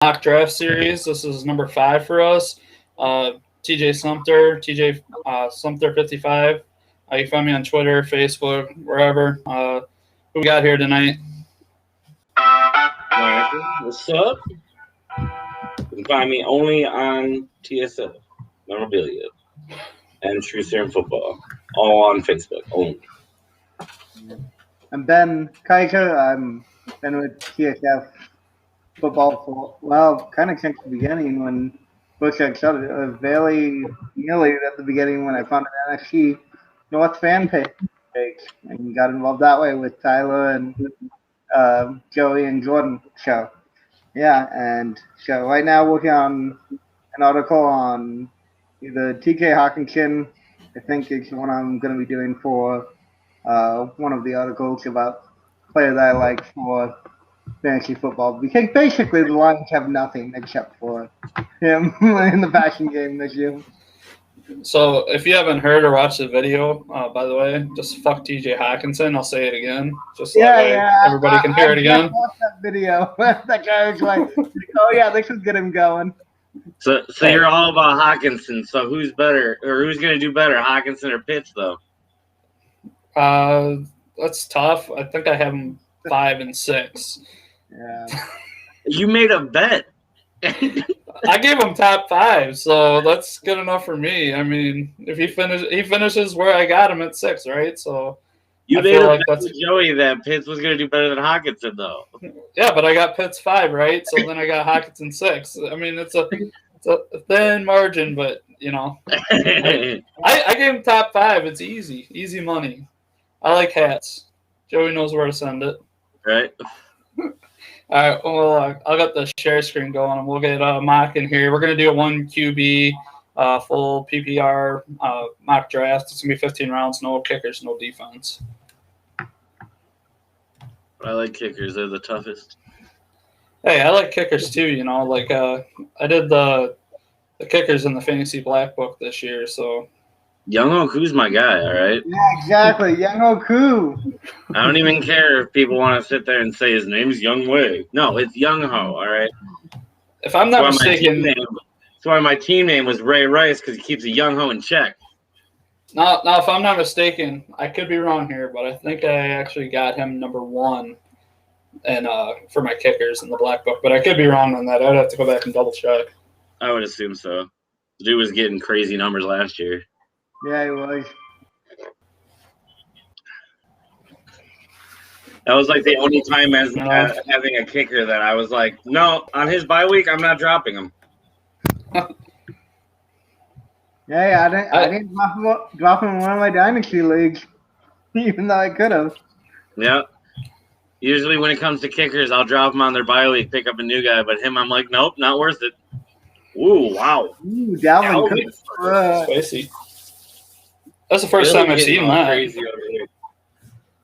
mock draft series. This is number 5 for us. TJ Sumter 55. You can find me on Twitter, Facebook, wherever. Who we got here tonight? What's up? You can find me only on TSL, Memorabilia, and True Serum Football, all on Facebook only. I'm Ben Kayser. I'm been with TSF football for, kind of since the beginning when Bushek started. It was very nearly at the beginning when I found an NFC North fan page and got involved that way with Tyler and Joey and Jordan show. Yeah, and so right now working on an article on either TK Hawkinson, I think it's the one I'm going to be doing for one of the articles about players I like for fantasy football. Because basically the Lions have nothing except for him in the passing game this year. So if you haven't heard or watched the video, by the way, just fuck TJ Hawkinson. I'll say it again, just so everybody can hear it again. I watched that video. That guy was like, "Oh yeah, this should get him going." So you're all about Hawkinson. So who's better, or who's going to do better, Hawkinson or Pitts, though? That's tough. I think I have him 5 and 6. Yeah. You made a bet. I gave him top 5, so that's good enough for me. I mean, if he finishes where I got him at 6, right? So you made a bet with Joey that Pitts was going to do better than Hawkinson, though. Yeah, but I got Pitts 5, right? So then I got Hawkinson 6. I mean, it's a thin margin, but you know, I gave him top 5. It's easy money. I like hats. Joey knows where to send it. Right. All right, well, I'll get the share screen going, and we'll get mock in here. We're going to do a 1 QB full PPR mock draft. It's going to be 15 rounds, no kickers, no defense. I like kickers. They're the toughest. Hey, I like kickers too, you know. Like I did the kickers in the Fantasy Black Book this year, so. Young Oku's my guy, all right? Yeah, exactly. Young Oku. I don't even care if people want to sit there and say his name's Young Wei. No, it's Young Ho, all right? If I'm not mistaken. That's why my team name was Ray Rice, because he keeps a Young Ho in check. Now, if I'm not mistaken, I could be wrong here, but I think I actually got him number 1 and for my kickers in the Black Book. But I could be wrong on that. I'd have to go back and double check. I would assume so. The dude was getting crazy numbers last year. Yeah, he was. That was like the only time as having a kicker that I was like, no, on his bye week, I'm not dropping him. Yeah, I didn't drop him in one of my dynasty leagues, even though I could have. Yeah. Usually when it comes to kickers, I'll drop them on their bye week, pick up a new guy. But him, I'm like, nope, not worth it. Ooh, wow. Ooh, Dalvin Cook. Spicy. That's the first time I've seen that. Crazy over here.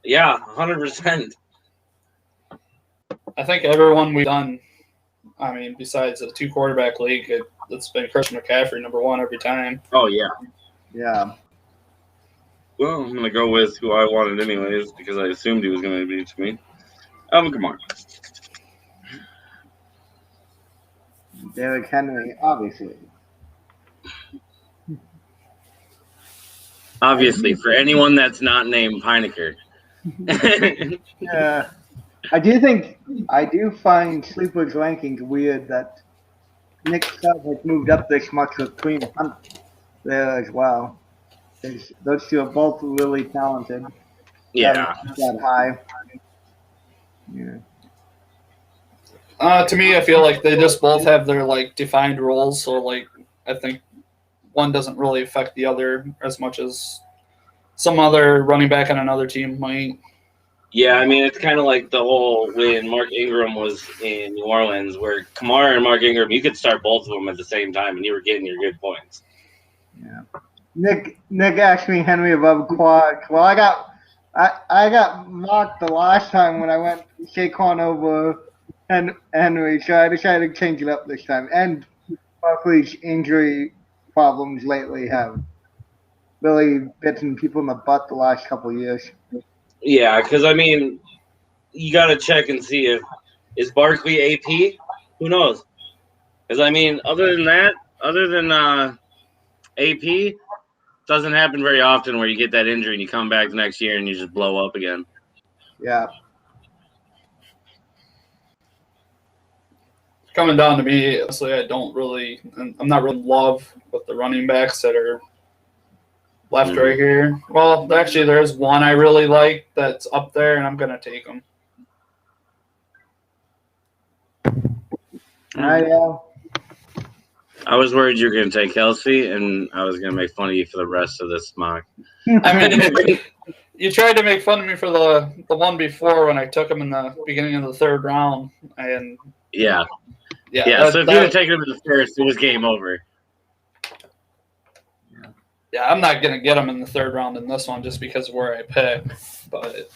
Yeah, 100%. I think everyone we've done, I mean, besides a 2-quarterback league, it's been Christian McCaffrey number 1 every time. Oh, yeah. Yeah. Well, I'm going to go with who I wanted anyways because I assumed he was going to be to me. Alvin Kamara. Derrick Henry, obviously. Obviously, for anyone that's not named Heinecker. Yeah. I do find Sleeper's rankings weird that Nick Chubb has moved up this much with Kareem Hunt there as well. Those two are both really talented. Yeah. That high. Yeah. To me, I feel like they just both have their like defined roles. So like, I think one doesn't really affect the other as much as some other running back on another team might. Yeah, I mean, it's kind of like the whole when Mark Ingram was in New Orleans, where Kamara and Mark Ingram, you could start both of them at the same time, and you were getting your good points. Yeah. Nick asked me Henry above Quad. Well, I got mocked the last time when I went Saquon over Henry, so I decided to change it up this time. And Barkley's injury problems lately have really bitten people in the butt the last couple of years. Yeah, because, I mean, you got to check and see if – is Barkley AP? Who knows? Because, I mean, other than AP, doesn't happen very often where you get that injury and you come back the next year and you just blow up again. Yeah. Coming down to me, honestly, I'm not really in love with the running backs that are left right here. Well, actually, there's one I really like that's up there, and I'm going to take him. Yeah. I was worried you were going to take Kelsey, and I was going to make fun of you for the rest of this mock. I mean, you tried to make fun of me for the one before when I took him in the beginning of the third round, and yeah. Yeah, so if you had taken him in the first, it was game over. Yeah, I'm not gonna get him in the third round in this one just because of where I pick, but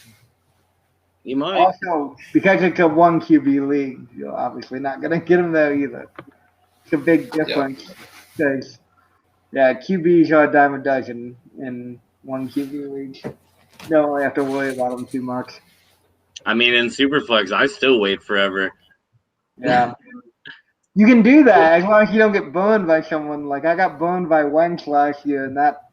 you might. Also, because it's a 1 QB league, you're obviously not gonna get him there either. It's a big difference because QBs are a dime a dozen in 1 QB league. You don't really have to worry about them too much. I mean, in Superflex, I still wait forever. Yeah. You can do that as long as you don't get burned by someone. Like, I got burned by Wentz last year, and that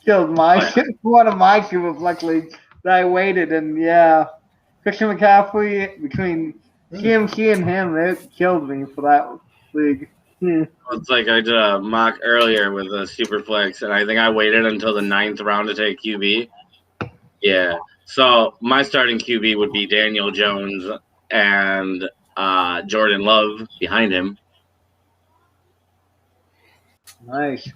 killed one of my Superflex leagues that I waited. And, Christian McCaffrey, between CMC and him, it killed me for that league. It's like I did a mock earlier with a Superflex, and I think I waited until the 9th round to take QB. Yeah. So my starting QB would be Daniel Jones and Jordan Love behind him. Nice.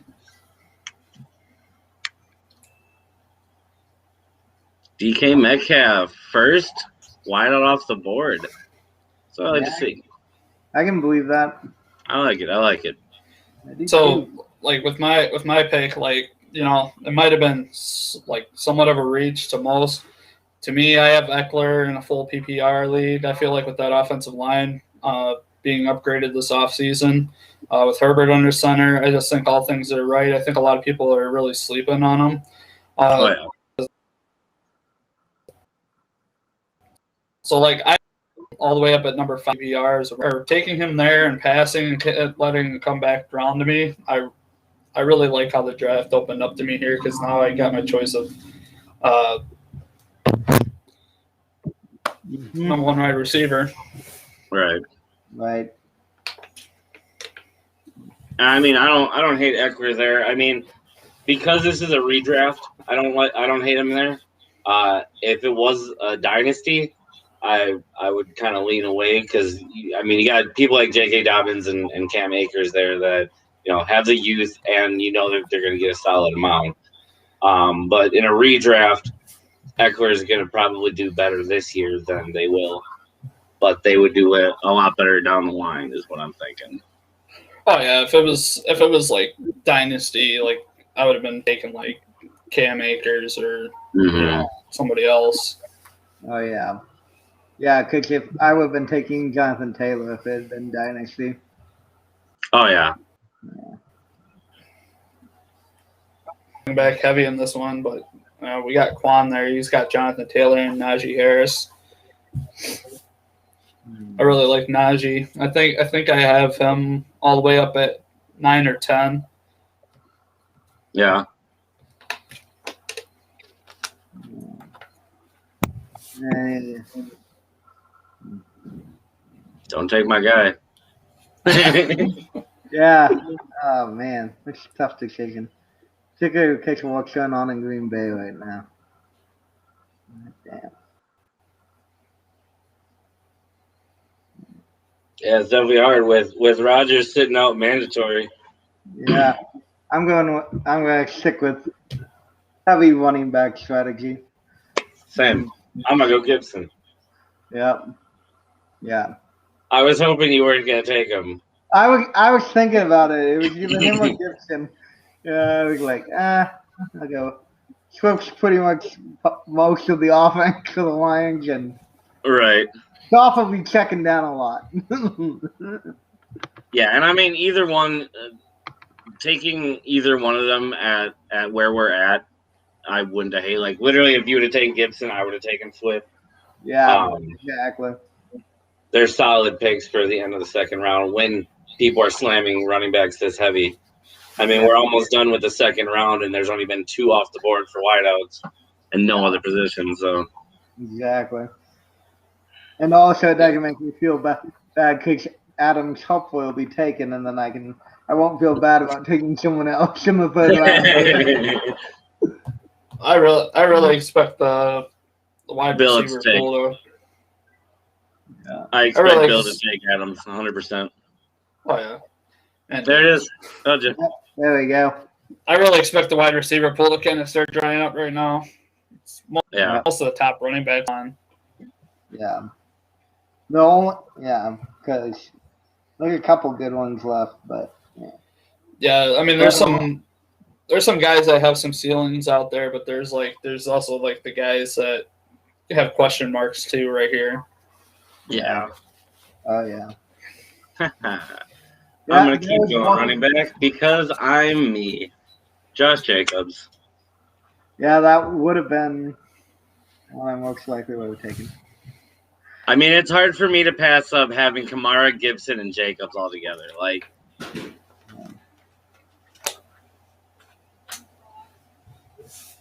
DK Metcalf first, why not off the board? So I like to see. I can believe that. I like it. So, like with my pick, like, you know, it might have been like somewhat of a reach to most. To me, I have Eckler in a full PPR league. I feel like with that offensive line being upgraded this offseason, with Herbert under center, I just think all things are right. I think a lot of people are really sleeping on him. So, like, I all the way up at number 5 PPRs, or taking him there and passing and letting him come back around to me. I really like how the draft opened up to me here because now I got my choice of number 1 wide receiver. Right. I mean, I don't hate Eckler there. I mean, because this is a redraft, I don't hate him there. If it was a dynasty, I would kind of lean away because you got people like J.K. Dobbins and Cam Akers there that have the youth and that they're going to get a solid amount. But in a redraft, Eckler is going to probably do better this year than they will, but they would do it a lot better down the line, is what I'm thinking. Oh yeah, if it was like dynasty, like I would have been taking like Cam Akers or somebody else. Oh yeah. Yeah, because if I would have been taking Jonathan Taylor if it had been dynasty. Oh yeah. Back heavy in this one, but we got Quan there. He's got Jonathan Taylor and Najee Harris. I really like Najee. I think I have him all the way up at 9 or 10. Yeah. Don't take my guy. Yeah. Oh man, it's a tough decision. Particularly because of what's going on in Green Bay right now. Damn. Yeah, it's definitely hard with Rodgers sitting out mandatory. Yeah, I'm going to stick with heavy running back strategy. Same. I'm gonna go Gibson. Yep. Yeah. I was hoping you weren't gonna take him. I was thinking about it. It was either him or Gibson. Yeah, I was like, I'll go. Swift's pretty much most of the offense for the Lions, and right. Goff will be checking down a lot. Yeah, and I mean either one, taking either one of them at where we're at, I wouldn't have hated. Like literally, if you would have taken Gibson, I would have taken Swift. Yeah, exactly. They're solid picks for the end of the second round when people are slamming running backs this heavy. I mean, we're almost done with the second round, and there's only been 2 off the board for wideouts and no other positions. So Exactly. And also, it doesn't make me feel bad because Adams hopefully will be taken, and then I won't feel bad about taking someone else in the third round. I really expect the wide Bill receiver to take. pool. Yeah. I expect Bill to take Adams 100%. Oh yeah, and there it is. Told you. There we go. I really expect the wide receiver pool to kind of start drying up right now. Yeah. Most of the top running backs on. Yeah. Because there's a couple good ones left, but yeah. Yeah, I mean, there's some guys that have some ceilings out there, but there's also like the guys that have question marks too right here. Yeah. Oh yeah. I'm gonna keep going running back because I'm me, Josh Jacobs. Yeah, that would have been what I most likely would have taken. I mean, it's hard for me to pass up having Kamara, Gibson, and Jacobs all together. Like,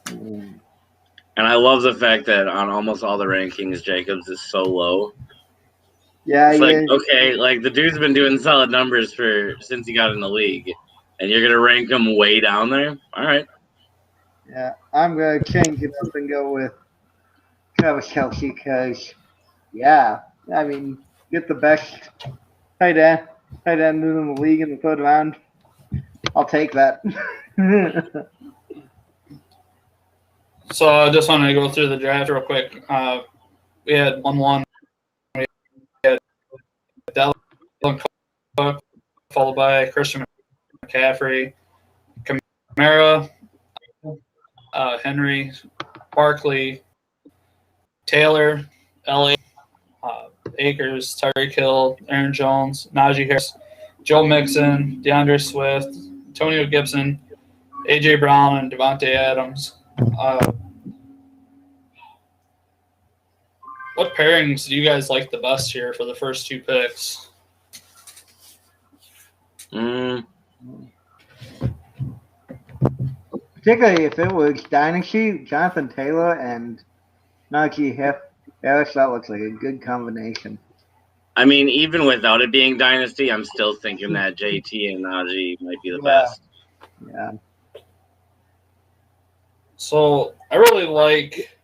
and I love the fact that on almost all the rankings, Jacobs is so low. Yeah, it's like, okay, like the dude's been doing solid numbers since he got in the league, and you're gonna rank him way down there. All right. Yeah, I'm gonna change it up and go with Travis Kelce because, yeah, I mean, get the best tight end in the league in the third round. I'll take that. So I just wanted to go through the draft real quick. We had 1-1. We had Dalvin Cook, followed by Christian McCaffrey, Kamara, Henry, Barkley, Taylor, Elliott, Akers, Tyreek Hill, Aaron Jones, Najee Harris, Joe Mixon, DeAndre Swift, Antonio Gibson, A.J. Brown, and Devontae Adams. What pairings do you guys like the best here for the first 2 picks? Particularly if it was Dynasty, Jonathan Taylor and Najee Harris, that looks like a good combination. I mean, even without it being Dynasty, I'm still thinking that JT and Najee might be the best. Yeah. So I really like.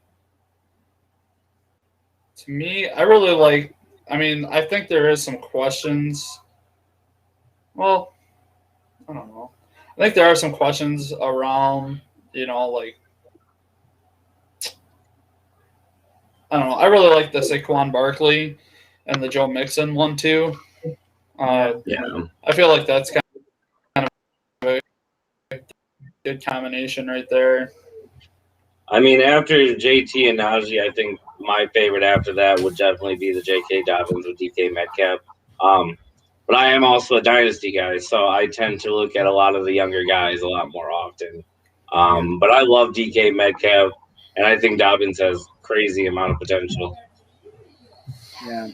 To me, I really like. I mean, I think there is some questions. Well, I don't know. I think there are some questions around, like, I don't know. I really like the Saquon Barkley and the Joe Mixon one too. Yeah. I feel like that's kind of a good combination right there. I mean, after JT and Najee, I think my favorite after that would definitely be the J.K. Dobbins with DK Metcalf. But I am also a dynasty guy, so I tend to look at a lot of the younger guys a lot more often. But I love DK Metcalf, and I think Dobbins has crazy amount of potential. Yeah.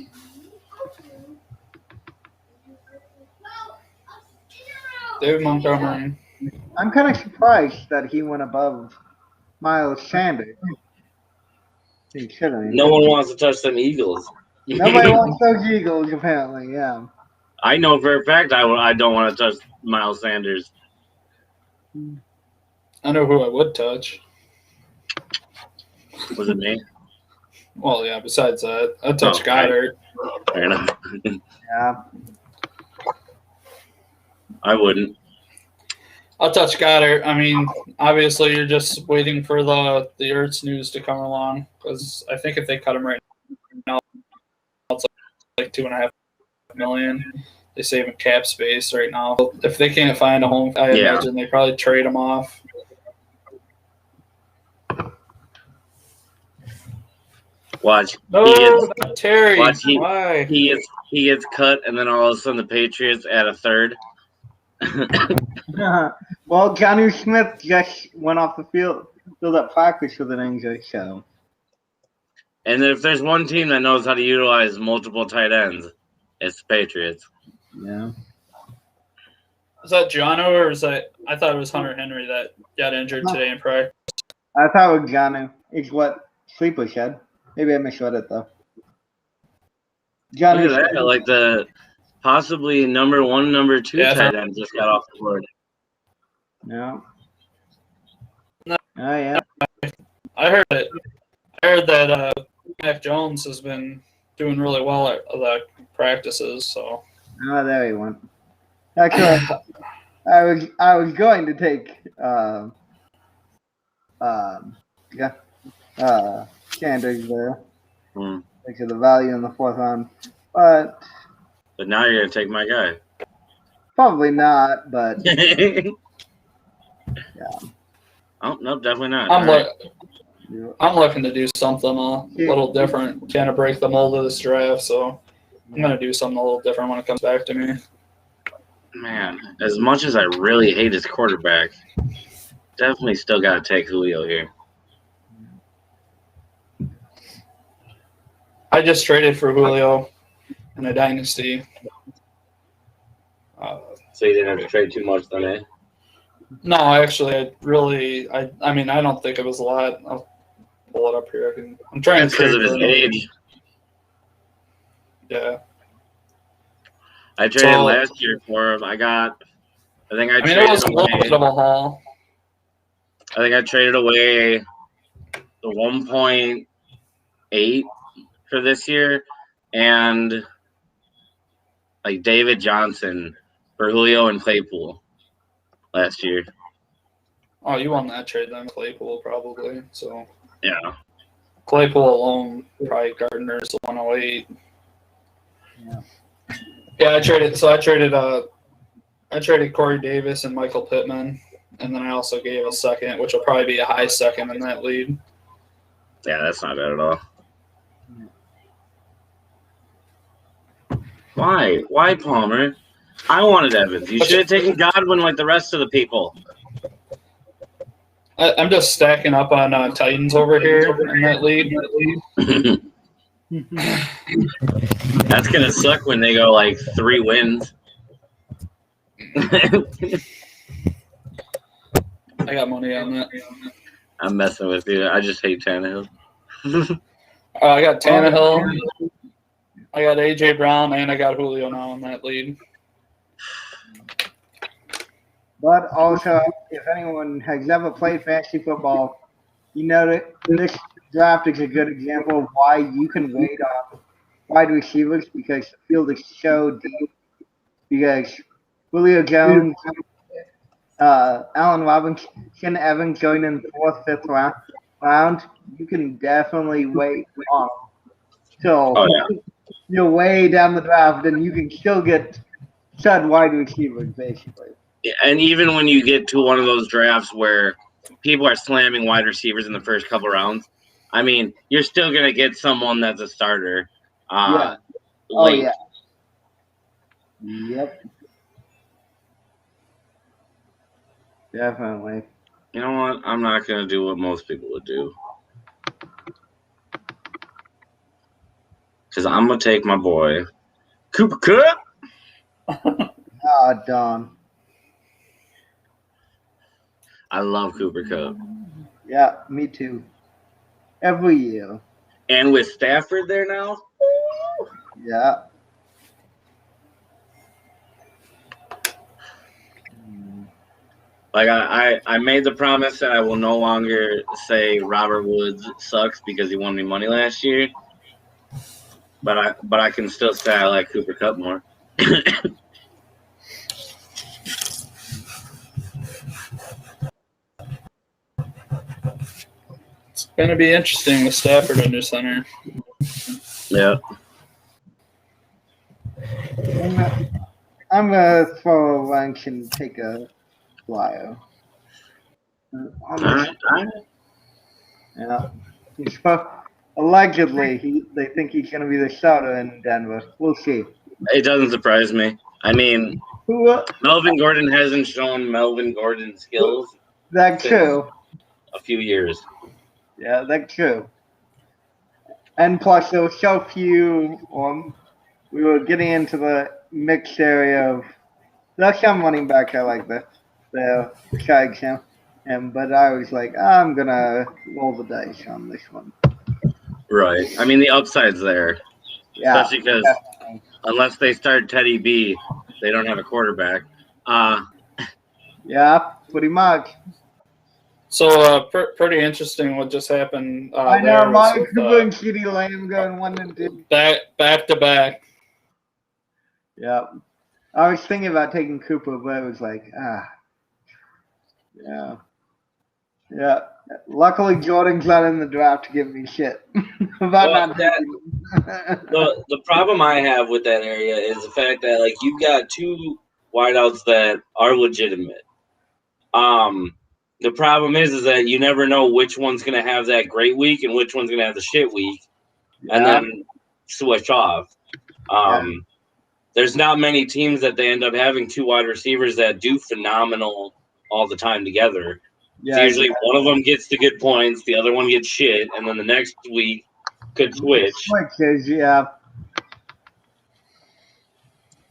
David Montgomery. I'm kind of surprised that he went above Miles Sanders. He shouldn't. No one wants to touch them Eagles. Nobody wants those Eagles, apparently, yeah. I know for a fact I don't want to touch Miles Sanders. I know who I would touch. Was it me? Well, yeah, besides that, I'd touch Goddard. Fair enough. Yeah. I wouldn't. I'll touch Goddard. I mean, obviously, you're just waiting for the Ertz news to come along because I think if they cut him right now, it's like $2.5 million. They save in cap space right now. If they can't find a home, I imagine they probably trade him off. Watch. No, not Terry. Watch. Why? He gets cut, and then all of a sudden the Patriots add a third. Well, Johnny Smith just went off the field at practice with an injury, so. And if there's one team that knows how to utilize multiple tight ends, it's the Patriots. Yeah. Is that Jono or is that? I thought it was Hunter Henry that got injured today in practice. I thought it was Janu. It's what Sleeper said. Maybe I misread it though. Look at that! Like the possibly number 1, number 2 tight end just got off the board. No. No. Oh yeah. I heard it. I heard that Mac Jones has been doing really well at the practices. So. Oh, there he went. Actually, I was going to take Sanders there because of the value in the 4th round, but now you're gonna take my guy. Probably not, but yeah. Oh no, definitely not. I'm looking to do something a little different, kind of break the mold of this draft. So I'm gonna do something a little different when it comes back to me. Man, as much as I really hate his quarterback, definitely still got to take Julio here. I just traded for Julio in a dynasty. So you didn't have to trade too much then, eh? No, actually, I mean, I don't think it was a lot. I'll pull it up here. I'm trying That's because of his age. Yeah. I traded last year for him. I think I traded it was a little bit of a haul. I think I traded away the 1.8 for this year and like David Johnson for Julio and Claypool last year. Oh, you won that trade then, Claypool probably. So yeah, Claypool alone, probably Gardner's 108. Yeah, I traded Corey Davis and Michael Pittman, and then I also gave a second, which will probably be a high second in that lead. Yeah, that's not bad at all. Why Palmer? I wanted Evans. You should have taken Godwin like the rest of the people. I'm just stacking up on Titans over here in that lead. That's going to suck when they go like 3 wins. I got money on that. I'm messing with you. I just hate Tannehill. I got Tannehill. I got A.J. Brown, and I got Julio now in that lead. But also, if anyone has ever played fantasy football, you know that this draft is a good example of why you can wait on wide receivers because the field is so deep. Because Julio Jones, Allen Robinson, Evans going in the 4th, 5th round, you can definitely wait on. So you're way down the draft, and you can still get stud wide receivers, basically. Yeah, and even when you get to one of those drafts where people are slamming wide receivers in the first couple rounds, I mean, you're still going to get someone that's a starter. Yeah. Oh, late. yeah. Yep. Definitely. You know what? I'm not going to do what most people would do. Because I'm going to take my boy, Cooper Kupp. Ah, Don. I love Cooper Kupp. Yeah, me too. Every year. And with Stafford there now? Yeah. Like I made the promise that I will no longer say Robert Woods sucks because he won me money last year. But I can still say I like Cooper Kupp more. It's gonna be interesting with Stafford under center. Yeah. I'm gonna throw a wrench and take a flyer. Yeah. Allegedly, they think he's going to be the starter in Denver. We'll see. It doesn't surprise me. I mean, Melvin Gordon hasn't shown Melvin Gordon skills. That's true. A few years. Yeah, that's true. And plus, there were so few. We were getting into the mixed area of That's some running back I like the Sharks him. But I was like, I'm gonna roll the dice on this one. Right. I mean, the upside's there, Yeah, especially because definitely. unless they start Teddy B, they don't have a quarterback. Yeah, pretty much. So pretty interesting what just happened I know, there was Mike Cooper and CeeDee Lamb going 1-2. back to back. Yeah. I was thinking about taking Cooper, but it was like, yeah. Yeah. Luckily, Jordan's not in the draft to give me shit about Well, not taking him. the problem I have with that area is the fact that like you've got two wideouts that are legitimate. The problem is that you never know which one's gonna have that great week and which one's gonna have the shit week, and then switch off. There's not many teams that they end up having two wide receivers that do phenomenal all the time together. Yeah, It's usually one of them gets the good points, the other one gets shit, and then the next week could switch. Yeah.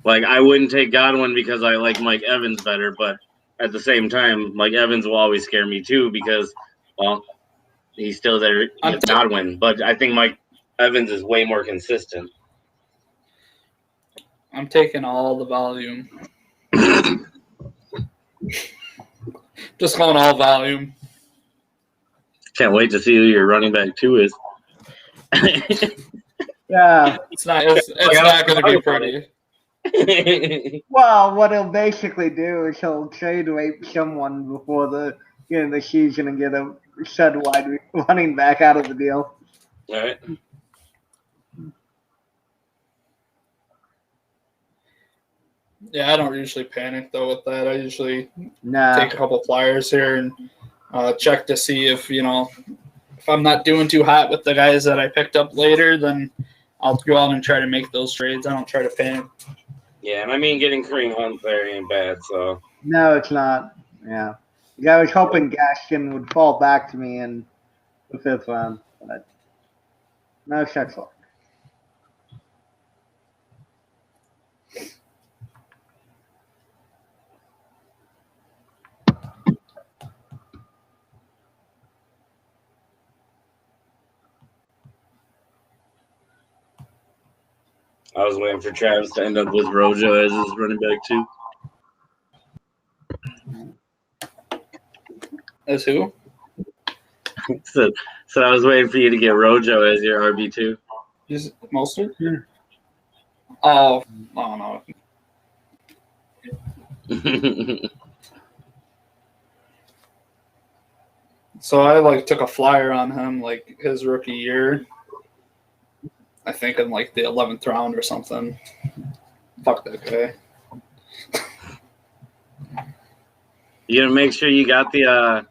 Like, I wouldn't take Godwin because I like Mike Evans better, but at the same time, Mike Evans will always scare me too because, well, he's still there with Godwin. But I think Mike Evans is way more consistent. I'm taking all the volume. Just going all volume. Can't wait to see who your running back 2 is. Yeah. It's not going to be pretty. Well, what he'll basically do is he'll trade rape someone before the season and get a stud wide running back out of the deal. All right. Yeah, I don't usually panic though with that. I usually take a couple flyers here and check to see if if I'm not doing too hot with the guys that I picked up later, then I'll go out and try to make those trades. I don't try to panic. Yeah, and I mean getting Kareem Hunt there ain't bad. So no, it's not. Yeah, I was hoping Gaskin would fall back to me in the 5th round, but no such luck. I was waiting for Travis to end up with Rojo as his running back 2. As who? So I was waiting for you to get Rojo as your RB2. Is Mostert? Yeah. Oh, no. So I took a flyer on him his rookie year. I think in the 11th round or something. Fuck that guy. You gonna make sure you got the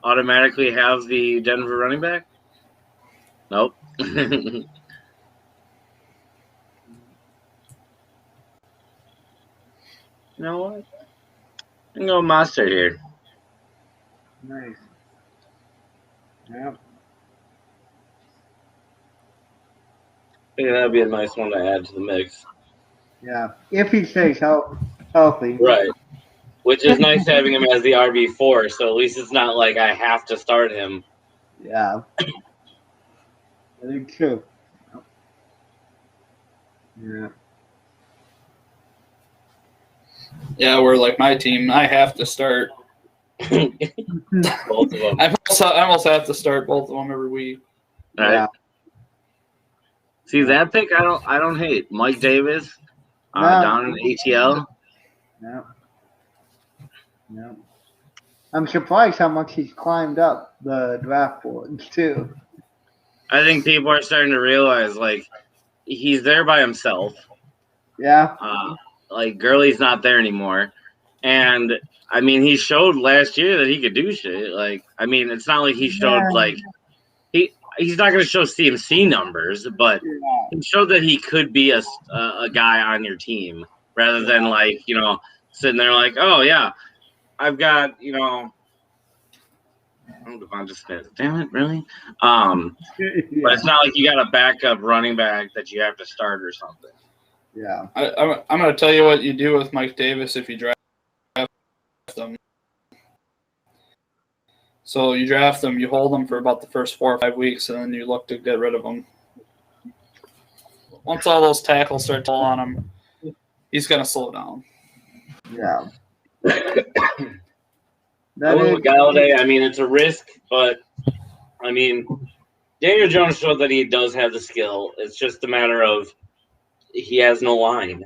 automatically have the Denver running back? Nope. You know what? I'm gonna go Mostert here. Nice. Yep. I think that'd be a nice one to add to the mix. Yeah, if he stays healthy. Right. Which is nice having him as the RB4, so at least it's not like I have to start him. Yeah. I think true. Yeah. Yeah, we're like my team. I have to start. Both of them. I almost have to start both of them every week. All right. Yeah. See, that pick I don't hate. Mike Davis down in ATL. No. No. I'm surprised how much he's climbed up the draft boards too. I think people are starting to realize he's there by himself. Yeah. Gurley's not there anymore. And I mean he showed last year that he could do shit. I mean, it's not like he showed he's not gonna show CMC numbers, but he showed that he could be a guy on your team rather than sitting there oh yeah, I've got Devonta Smith. Damn it, really? But it's not like you got a backup running back that you have to start or something. Yeah. I'm going to tell you what you do with Mike Davis if you draft them. So you draft them, you hold them for about the first 4 or 5 weeks, and then you look to get rid of them. Once all those tackles start to fall on him, he's going to slow down. Yeah. I went with Galladay. I mean, it's a risk, but I mean, Daniel Jones showed that he does have the skill. It's just a matter of he has no line.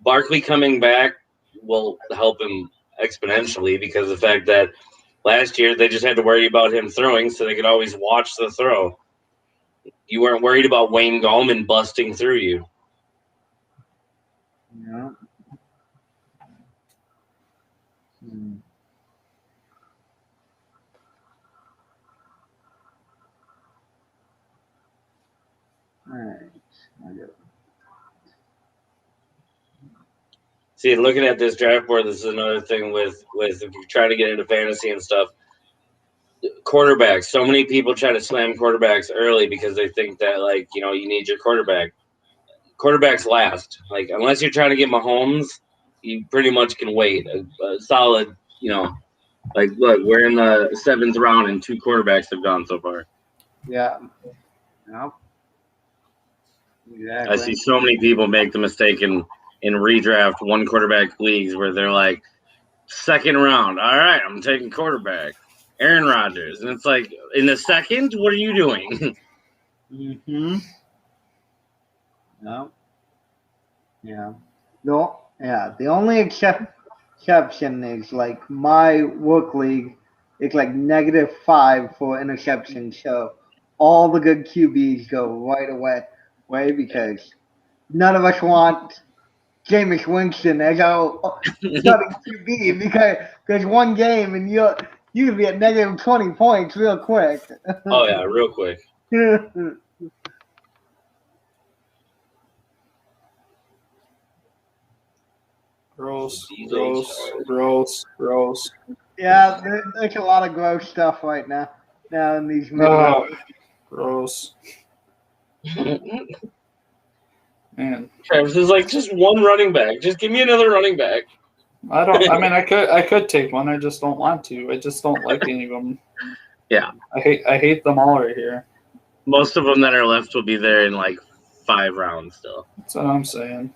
Barkley coming back will help him exponentially because of the fact that last year they just had to worry about him throwing, so they could always watch the throw. You weren't worried about Wayne Gallman busting through you. Yeah. All right. I get it. See, looking at this draft board, this is another thing with if you're trying to get into fantasy and stuff. Quarterbacks. So many people try to slam quarterbacks early because they think that, like, you know, you need your quarterback. Quarterbacks last. Like, unless you're trying to get Mahomes, you pretty much can wait a solid, you know. Like, look, we're in the 7th round and 2 quarterbacks have gone so far. Yeah. Yep. Exactly. I see so many people make the mistake in redraft one quarterback leagues where they're like, 2nd round, all right, I'm taking quarterback, Aaron Rodgers. And it's like, in the 2nd, what are you doing? Mm-hmm. No. Yeah. No. Yeah. The only exception is like my work league. It's like -5 for interception. So all the good QBs go right away because none of us want Jameis Winston as our starting QB because one game and you can be at -20 points real quick. Oh, yeah, real quick. Gross. Yeah, there's a lot of gross stuff right now in these Oh, gross. Man, Travis is like, just one running back. Just give me another running back. I mean, I could take one. I just don't want to. I just don't like any of them. Yeah. I hate them all right here. Most of them that are left will be there in like 5 rounds still. That's what I'm saying.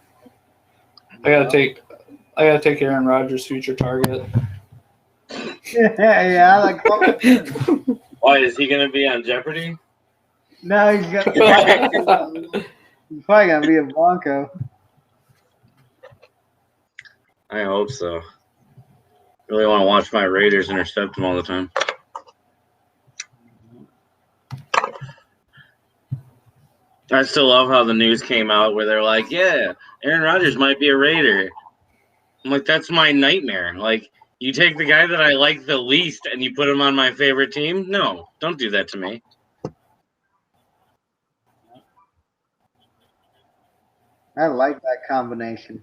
I gotta take Aaron Rodgers' future target. Yeah, like Why is he gonna be on Jeopardy? no, he's probably gonna be a Bronco. I hope so. Really want to watch my Raiders intercept him all the time. I still love how the news came out where they're like, yeah, Aaron Rodgers might be a Raider. I'm like, that's my nightmare. Like, you take the guy that I like the least and you put him on my favorite team? No, don't do that to me. I like that combination.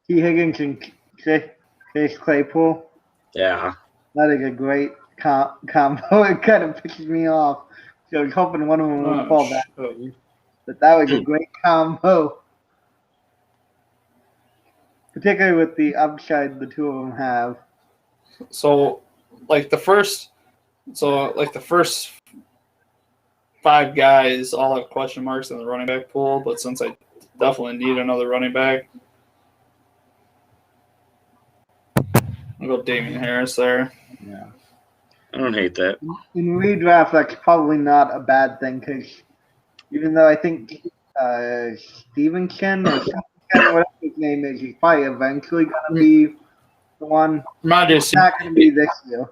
T. Higgins and Chase Claypool. Yeah. That is a great combo. It kind of pisses me off. So I was hoping one of them would fall back. But that was a great combo. Particularly with the upside the two of them have. So, like the first 5 guys all have question marks in the running back pool, but since I definitely need another running back, I'll go Damian Harris there. Yeah. I don't hate that. In redraft, that's probably not a bad thing because even though I think Stevenson or whatever his name is, he's probably eventually going to be the one. It's not going to be this year.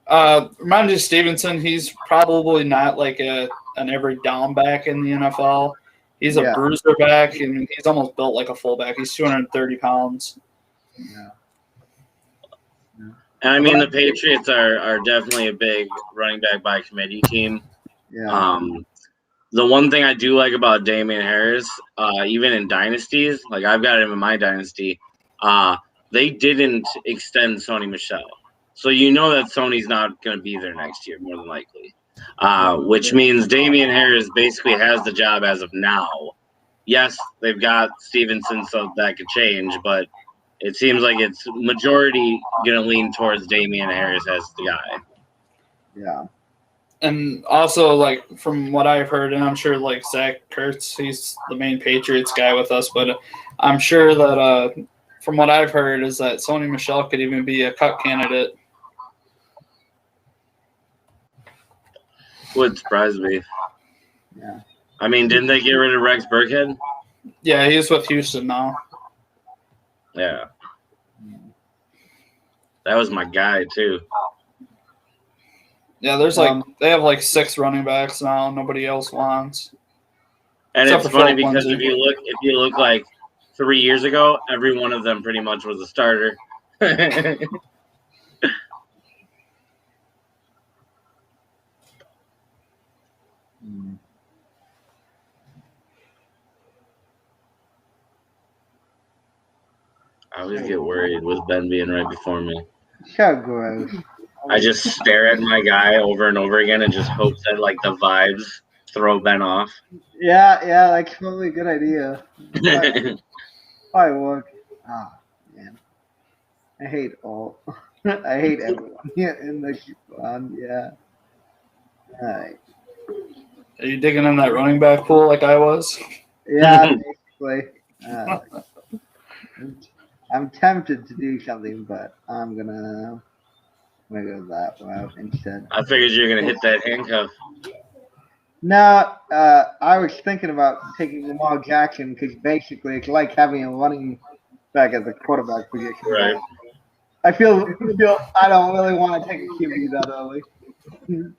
Ramondre Stevenson, he's probably not like an every down back in the NFL. He's a bruiser back, and he's almost built like a fullback. He's 230 pounds. Yeah. And I mean, the Patriots are definitely a big running back by committee team. Yeah. The one thing I do like about Damian Harris, even in dynasties, like I've got him in my dynasty, they didn't extend Sony Michel. So you know that Sony's not going to be there next year, more than likely. Which means Damian Harris basically has the job as of now. yes, they've got Stevenson, so that could change, but it seems like it's majority going to lean towards Damian Harris as the guy. Yeah. And also, like, from what I've heard, and I'm sure, like, Zach Kurtz, he's the main Patriots guy with us, but I'm sure that from what I've heard is that Sony Michel could even be a cut candidate. Would surprise me. Yeah. I mean, didn't they get rid of Rex Burkhead? Yeah, he's with Houston now. Yeah. That was my guy, too. Yeah, there's they have like 6 running backs now. Nobody else wants. And Except it's for funny Philip because Lindsay. if you look like 3 years ago, every one of them pretty much was a starter. I always get worried with Ben being right before me. So gross. I just stare at my guy over and over again and just hope that like the vibes throw Ben off. Yeah, that's probably a good idea. Probably work. Ah, man. I hate all. I hate everyone in the coupon. Yeah. All right. Are you digging in that running back pool like I was? Yeah, basically. I'm tempted to do something, but I'm gonna go that route instead. I figured you were gonna hit that handcuff. No, I was thinking about taking Lamar Jackson because basically it's like having a running back at the quarterback position. Right. I feel I don't really want to take a QB that early. I'm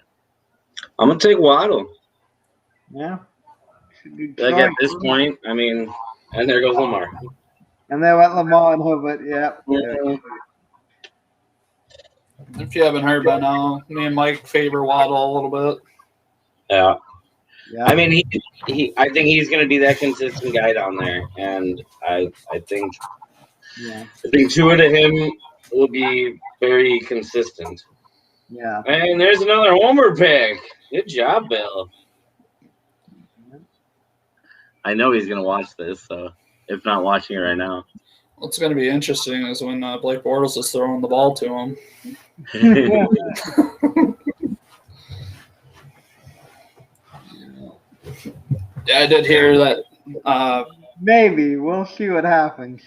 gonna take Waddle. Yeah. Like at this point, I mean, and there goes Lamar. And they went Lamar and Herbert. Yeah. If you haven't heard by now, me and Mike favor Waddle a little bit. Yeah. Yeah. I mean, I think he's going to be that consistent guy down there, and I think Tua to him will be very consistent. Yeah. And there's another homer pick. Good job, Bill. I know he's going to watch this, so if not watching it right now. What's going to be interesting is when Blake Bortles is throwing the ball to him. Yeah, I did hear that. Maybe. We'll see what happens.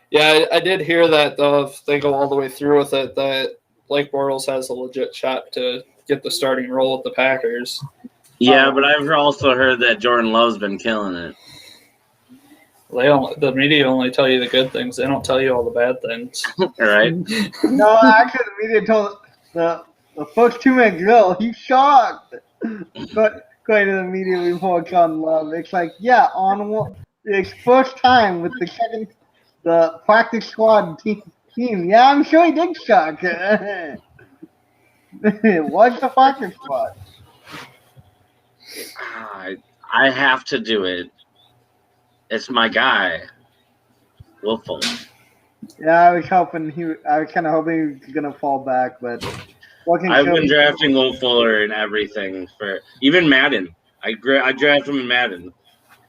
Yeah, I did hear that, though, if they go all the way through with it, that Blake Bortles has a legit shot to get the starting role with the Packers. Yeah, but I've also heard that Jordan Love's been killing it. The media only tell you the good things. They don't tell you all the bad things. Right? No, actually, the media told the first 2-minute drill, he's shocked. But according to the media reports on Love, it's like, yeah, it's first time with the practice squad team. Yeah, I'm sure he did shock. What's the practice squad? I have to do it. It's my guy, Will Fuller. Yeah, I was kind of hoping he was gonna fall back, but I've been drafting Will Fuller in everything for even Madden. I draft him in Madden,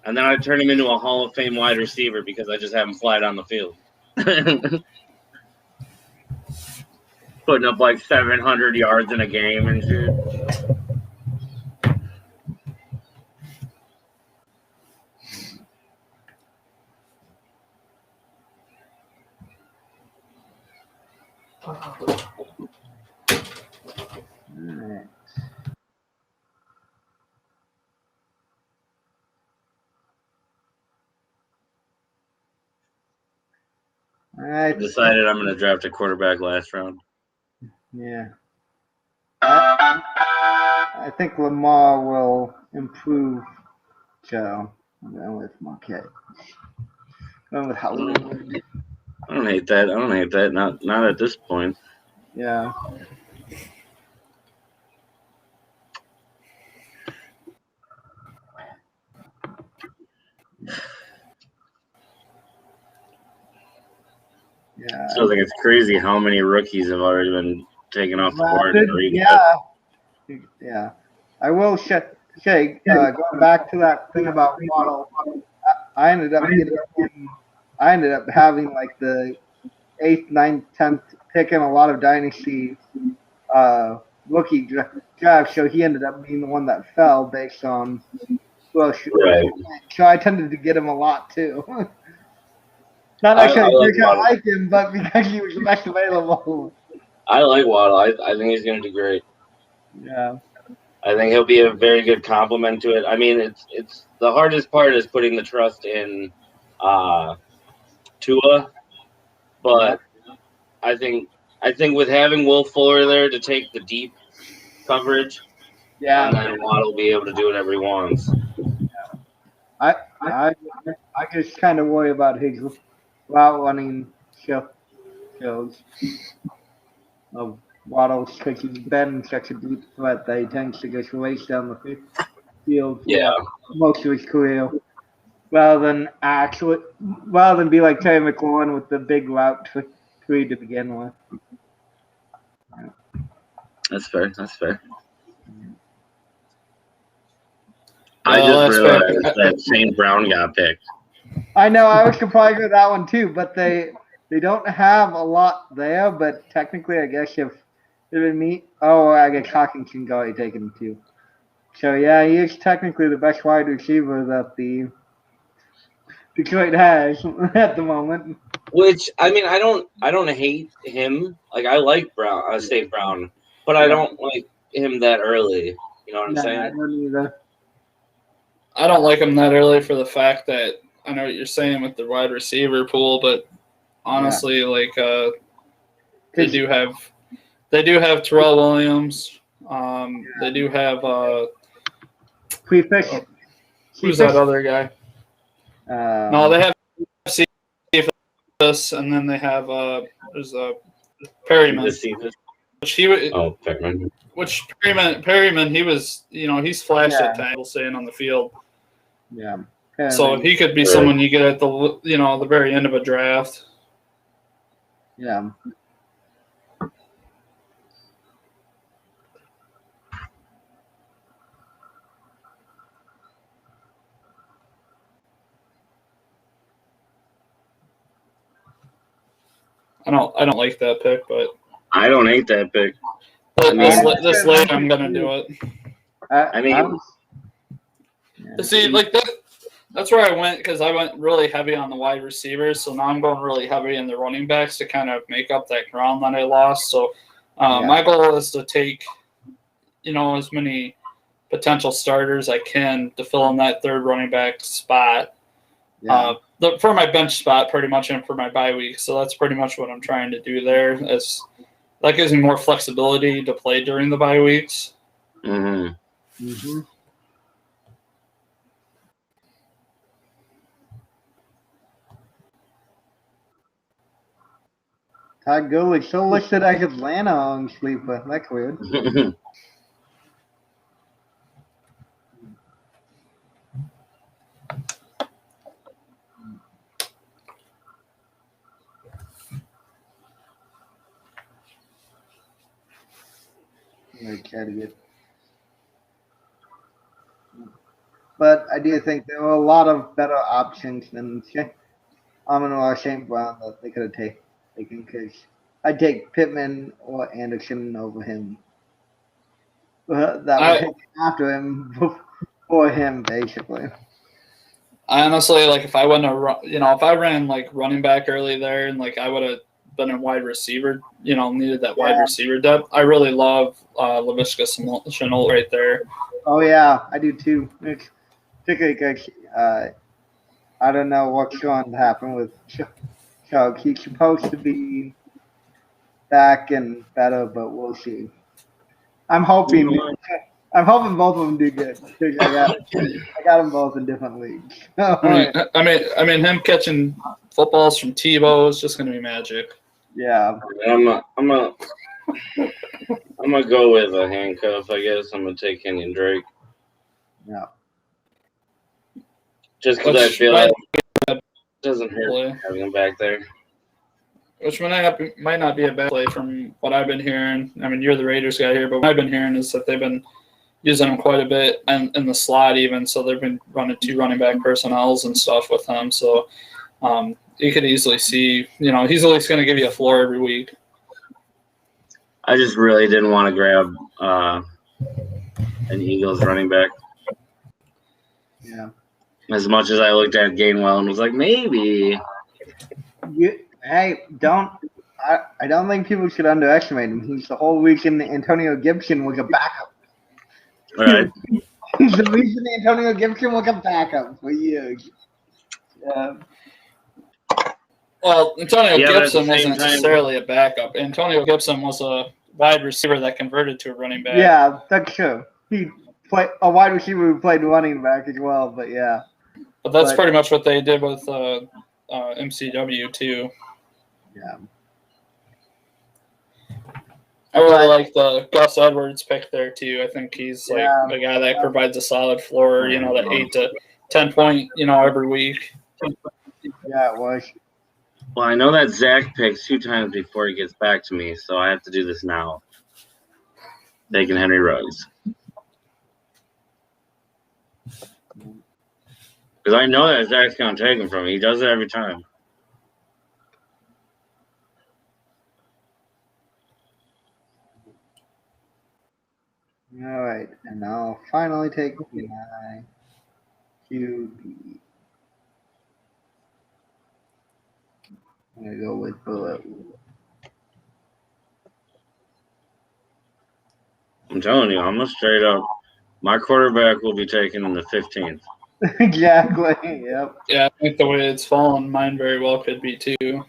and then I turn him into a Hall of Fame wide receiver because I just have him fly down the field, putting up like 700 yards in a game and shit. I decided I'm going to draft a quarterback last round. Yeah. I think Lamar will improve, so I'm going with Marquette. Going with Hollywood. I don't hate that. Not at this point. Yeah. Yeah. I still think it's crazy how many rookies have already been taken off the board. Yeah. I will say, going back to that thing about Waddle, I ended up having like the 8th, 9th, 10th pick in a lot of dynasty rookie draft, so he ended up being the one that fell based on Right. So I tended to get him a lot too. Not I actually because I Waddle. liked him, but because he was best available. I like Waddle. I think he's going to do great. Yeah. I think he'll be a very good complement to it. I mean, it's the hardest part is putting the trust in Tua, but I think with having Will Fuller there to take the deep coverage, and then Waddle will be able to do whatever he wants. I just kind of worry about his route running skills of Waddle's because he's been such a deep threat that he tends to just race down the field for most of his career, rather than be like Terry McLaurin with the big route tree to begin with. That's fair. Yeah, I just realized that St. Brown got picked. I know, I was surprised with that one too, but they don't have a lot there, but technically I guess if it would meet I guess Hawkins can go already taken too. So yeah, he is technically the best wide receiver that the Detroit has at the moment. Which I mean, I don't hate him. Like I like St. Brown, but I don't like him that early. You know what I'm saying? I don't either. I don't like him that early for the fact that I know what you're saying with the wide receiver pool, but honestly, they do have Terrell Williams. They do have who's that other guy? No, they have Cephas, and then they have there's Perryman. Perryman. Which Perryman, he was, he's flashed at times, staying on the field. Yeah. So he could be someone you get at the very end of a draft. Yeah. I don't like that pick, but I don't hate that pick. This late, I'm gonna do it. See, like that's where I went because I went really heavy on the wide receivers. So now I'm going really heavy in the running backs to kind of make up that ground that I lost. So my goal is to take, as many potential starters I can to fill in that third running back spot. Yeah. For my bench spot, pretty much, and for my bye week. So that's pretty much what I'm trying to do there. That gives me more flexibility to play during the bye weeks. Mm-hmm. Mm-hmm. Todd Gurley still listed as Atlanta on Sleeper. That's weird. But I do think there were a lot of better options than Amon-Ra St. Brown that they could have taken because I'd take Pittman or Anderson over him. That would take after him before him, basically. I honestly, if I went to, if I ran running back early there and I would have been a wide receiver, needed that wide receiver depth. I really love Laviska Shenault right there. Oh yeah, I do too. Particularly because I don't know what's going to happen with Chuck. He's supposed to be back and better, but we'll see. I'm hoping both of them do good. I got them both in different leagues. I mean, him catching footballs from Tebow is just going to be magic. Yeah. I'm gonna go with a handcuff. I guess I'm gonna take Kenyon Drake. Yeah. Just because I feel like it doesn't hurt having him back there. Which might not be a bad play from what I've been hearing. I mean, you're the Raiders guy here, but what I've been hearing is that they've been using him quite a bit and in the slot even. So they've been running 2 running back personnels and stuff with him. So you could easily see, he's at least going to give you a floor every week. I just really didn't want to grab an Eagles running back. Yeah. As much as I looked at Gainwell and was like, maybe. I don't think people should underestimate him. He's the whole reason Antonio Gibson was a backup. Right. He's the reason Antonio Gibson was a backup for years. Well, Antonio Gibson wasn't time- necessarily a backup. Antonio Gibson was a wide receiver that converted to a running back. Yeah, that's true. He played a wide receiver who played running back as well, but yeah. But that's pretty much what they did with MCW too. Yeah. I really like the Gus Edwards pick there too. I think he's like the guy that provides a solid floor, that 8 to 10 point, every week. Yeah, it was. Well, I know that Zach picks 2 times before he gets back to me, so I have to do this now. Taking Henry Ruggs. Because I know that Zach's going to take him from me. He does it every time. All right, and I'll finally take my QB. I'm going to go with Bullet. I'm telling you, I'm going to straight up. My quarterback will be taken in the 15th. Exactly, yep. Yeah, I think the way it's fallen, mine very well could be too.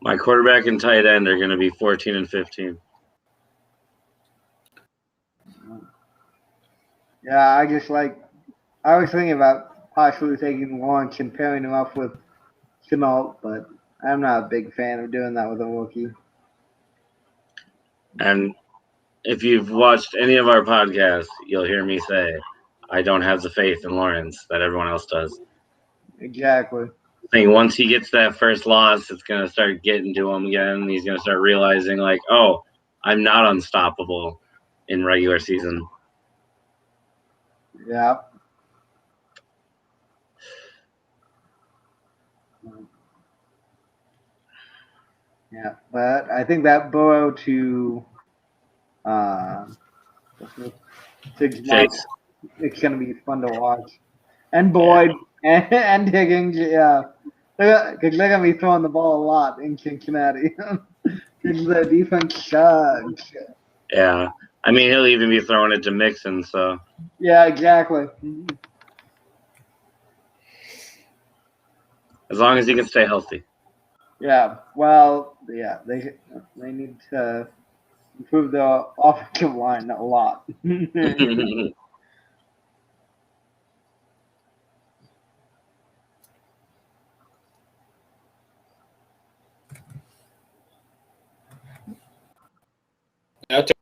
My quarterback and tight end are going to be 14 and 15. Yeah, I was thinking about possibly taking Lawrence and pairing him up with Chenault, but I'm not a big fan of doing that with a rookie. And if you've watched any of our podcasts, you'll hear me say, I don't have the faith in Lawrence that everyone else does. Exactly. I think once he gets that first loss, it's going to start getting to him again. He's going to start realizing, like, oh, I'm not unstoppable in regular season. Yeah. Yeah, but I think that Burrow to Chase. it's going to be fun to watch. And Boyd and Higgins, yeah. Because they're going to be throwing the ball a lot in Cincinnati. Because the defense sucks. Yeah. I mean, he'll even be throwing it to Mixon, so. Yeah, exactly. As long as he can stay healthy. Yeah, well, yeah, they need to improve the offensive line a lot. I took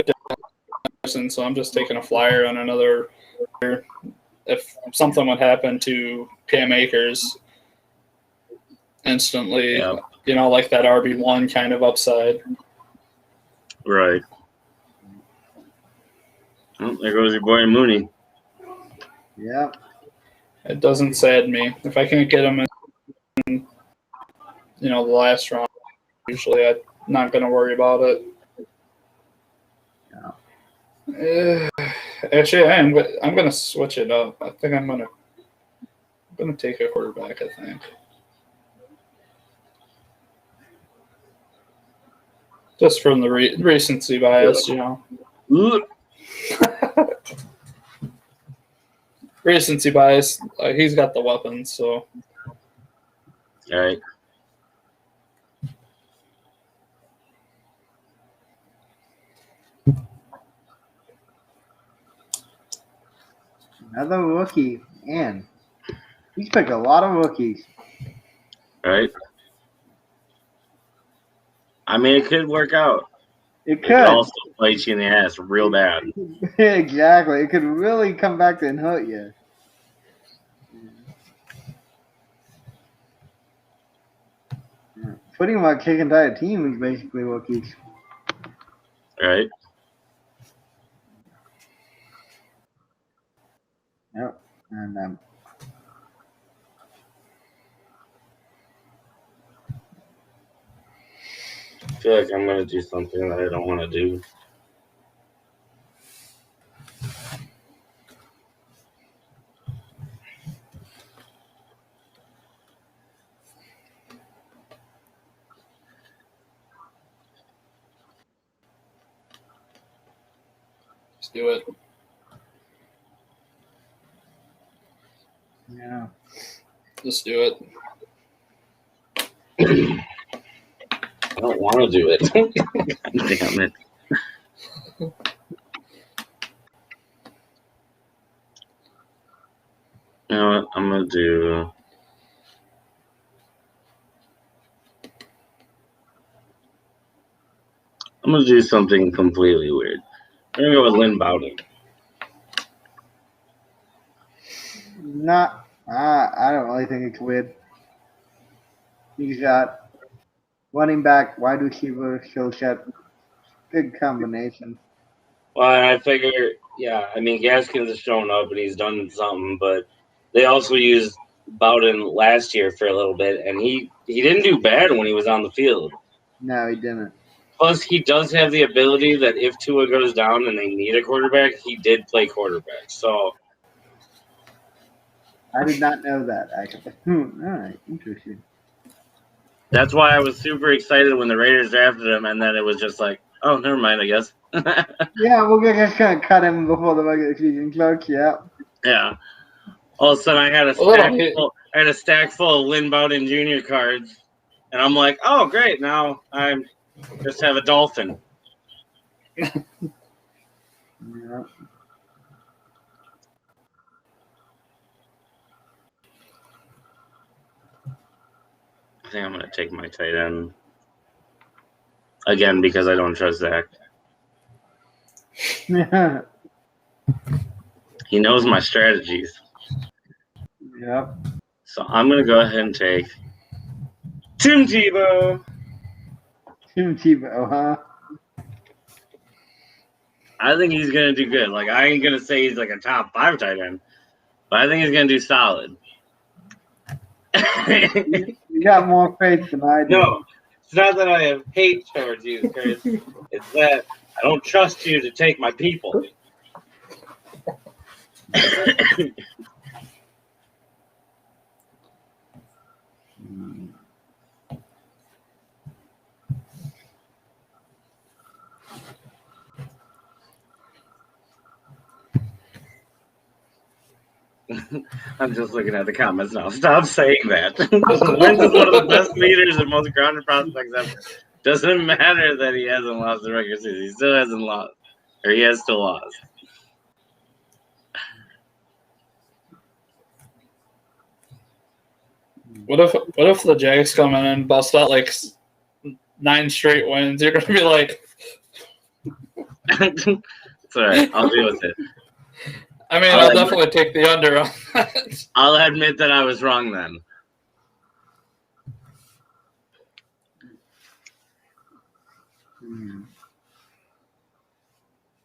Jefferson, so I'm just taking a flyer on another. If something would happen to Cam Akers, instantly, like that RB1 kind of upside. Right. Oh, there goes your boy Mooney. Yeah. It doesn't sadden me. If I can't get him in, the last round, usually I'm not going to worry about it. Actually, I'm going to switch it up. I think I'm going to take a quarterback, I think. Just from the recency bias, Recency bias. He's got the weapons, so. All right. Another rookie, and he's picked a lot of rookies. Right. I mean, it could work out. It could. It could also bite you in the ass real bad. Exactly. It could really come back and hurt you. Putting my kick entire team is basically rookies. Right. Yep. And I feel like I'm going to do something that I don't want to do. Just do it. yeah. Just do it. I don't want to do it. God damn it. You know what? I'm going to do something completely weird. I'm going to go with Lynn Bowden. I don't really think it's weird. He's got running back, wide receiver, skill set. Good combination. Well, and I figure, yeah, I mean, Gaskins has shown up and he's done something, but they also used Bowden last year for a little bit, and he didn't do bad when he was on the field. No, he didn't. Plus, he does have the ability that if Tua goes down and they need a quarterback, he did play quarterback. So I did not know that, actually. All right, interesting. that's why I was super excited when the Raiders drafted him, and then it was just like, oh, never mind, I guess. Yeah, we're just going to cut him before the regular season starts, yeah. Yeah. All of a sudden, I had a stack full of Lynn Bowden Jr. cards, and I'm like, oh, great, now I just have a Dolphin. Yeah. I think I'm going to take my tight end again because I don't trust Zach. Yeah. He knows my strategies. Yep. So I'm going to go ahead and take Tim Tebow. Tim Tebow, huh? I think he's going to do good. Like, I ain't going to say he's like a top 5 tight end, but I think he's going to do solid. You got more faith than I do. No, it's not that I have hate towards you, Chris. It's that I don't trust you to take my people. I'm just looking at the comments now. Stop saying that. Wentz is one of the best leaders and most grounded prospects ever. Doesn't matter that he hasn't lost the regular season. He still hasn't lost. Or he has still lost. What if the Jags come in and bust out like 9 straight wins? You're gonna be like, It's all right. I'll deal with it. I mean, I'll definitely take the under on that. I'll admit that I was wrong then.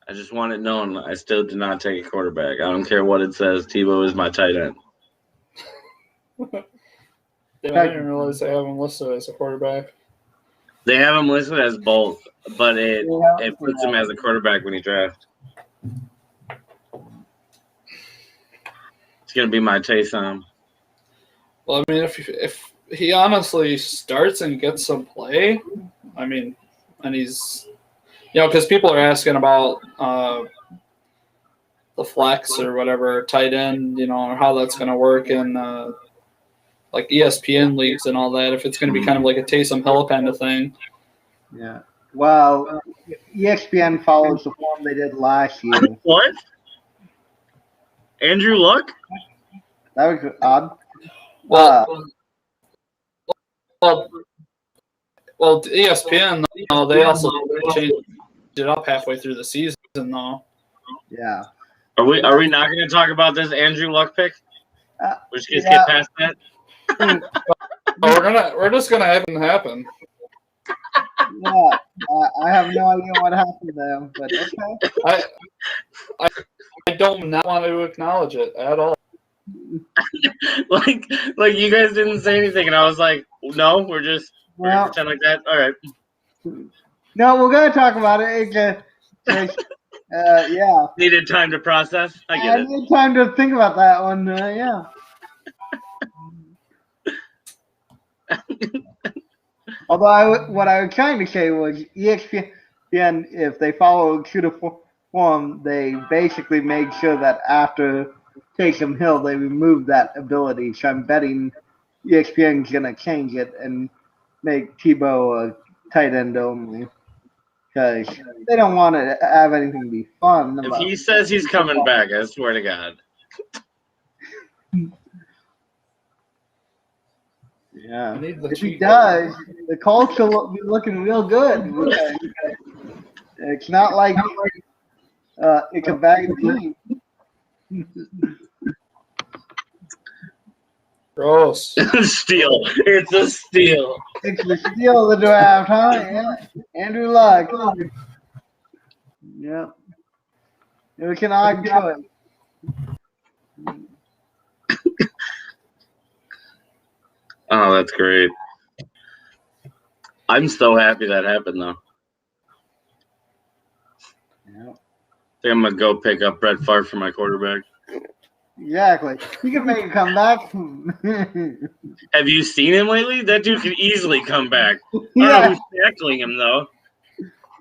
I just want it known. I still did not take a quarterback. I don't care what it says. Tebow is my tight end. Damn, I didn't realize they have him listed as a quarterback. They have him listed as both, but it puts him as a quarterback when he drafts. It's gonna be my taste on him. Well, I mean, if he honestly starts and gets some play, I mean, and he's, because people are asking about the flex or whatever tight end, or how that's going to work in like ESPN leagues and all that. If it's going to be kind of like a Taysom Hill kind of thing. Yeah. Well, ESPN follows the form they did last year. What? Andrew Luck? That was odd. Well, ESPN, they also changed it up halfway through the season, though. Yeah. Are we not going to talk about this Andrew Luck pick? We're just going to skip past that? We're just gonna have it happen. Yeah, I have no idea what happened there, but okay. I don't not want to acknowledge it at all. like you guys didn't say anything, and I was like, no, we're gonna pretend like that. All right. No, we're gonna talk about it. Yeah. Needed time to process. I get it. Need time to think about that one. Yeah. Although what I was trying to say was ESPN, if they follow true to form, they basically made sure that after Taysom Hill, they removed that ability. So I'm betting ESPN's gonna change it and make Tebow a tight end only, because they don't want to have anything to be fun. If he says he's coming back, I swear to God. Yeah, if he does, the Colts will be looking real good. It's not like it's a bad team. Gross. Steal. It's a steal. It's the steal of the draft, huh? Yeah. Andrew Luck. Yeah. It was an odd choice. Oh, that's great. I'm so happy that happened, though. Yeah. I think I'm going to go pick up Brett Favre for my quarterback. Exactly. He can make a comeback. Have you seen him lately? That dude can easily come back. I don't know who's tackling him, though.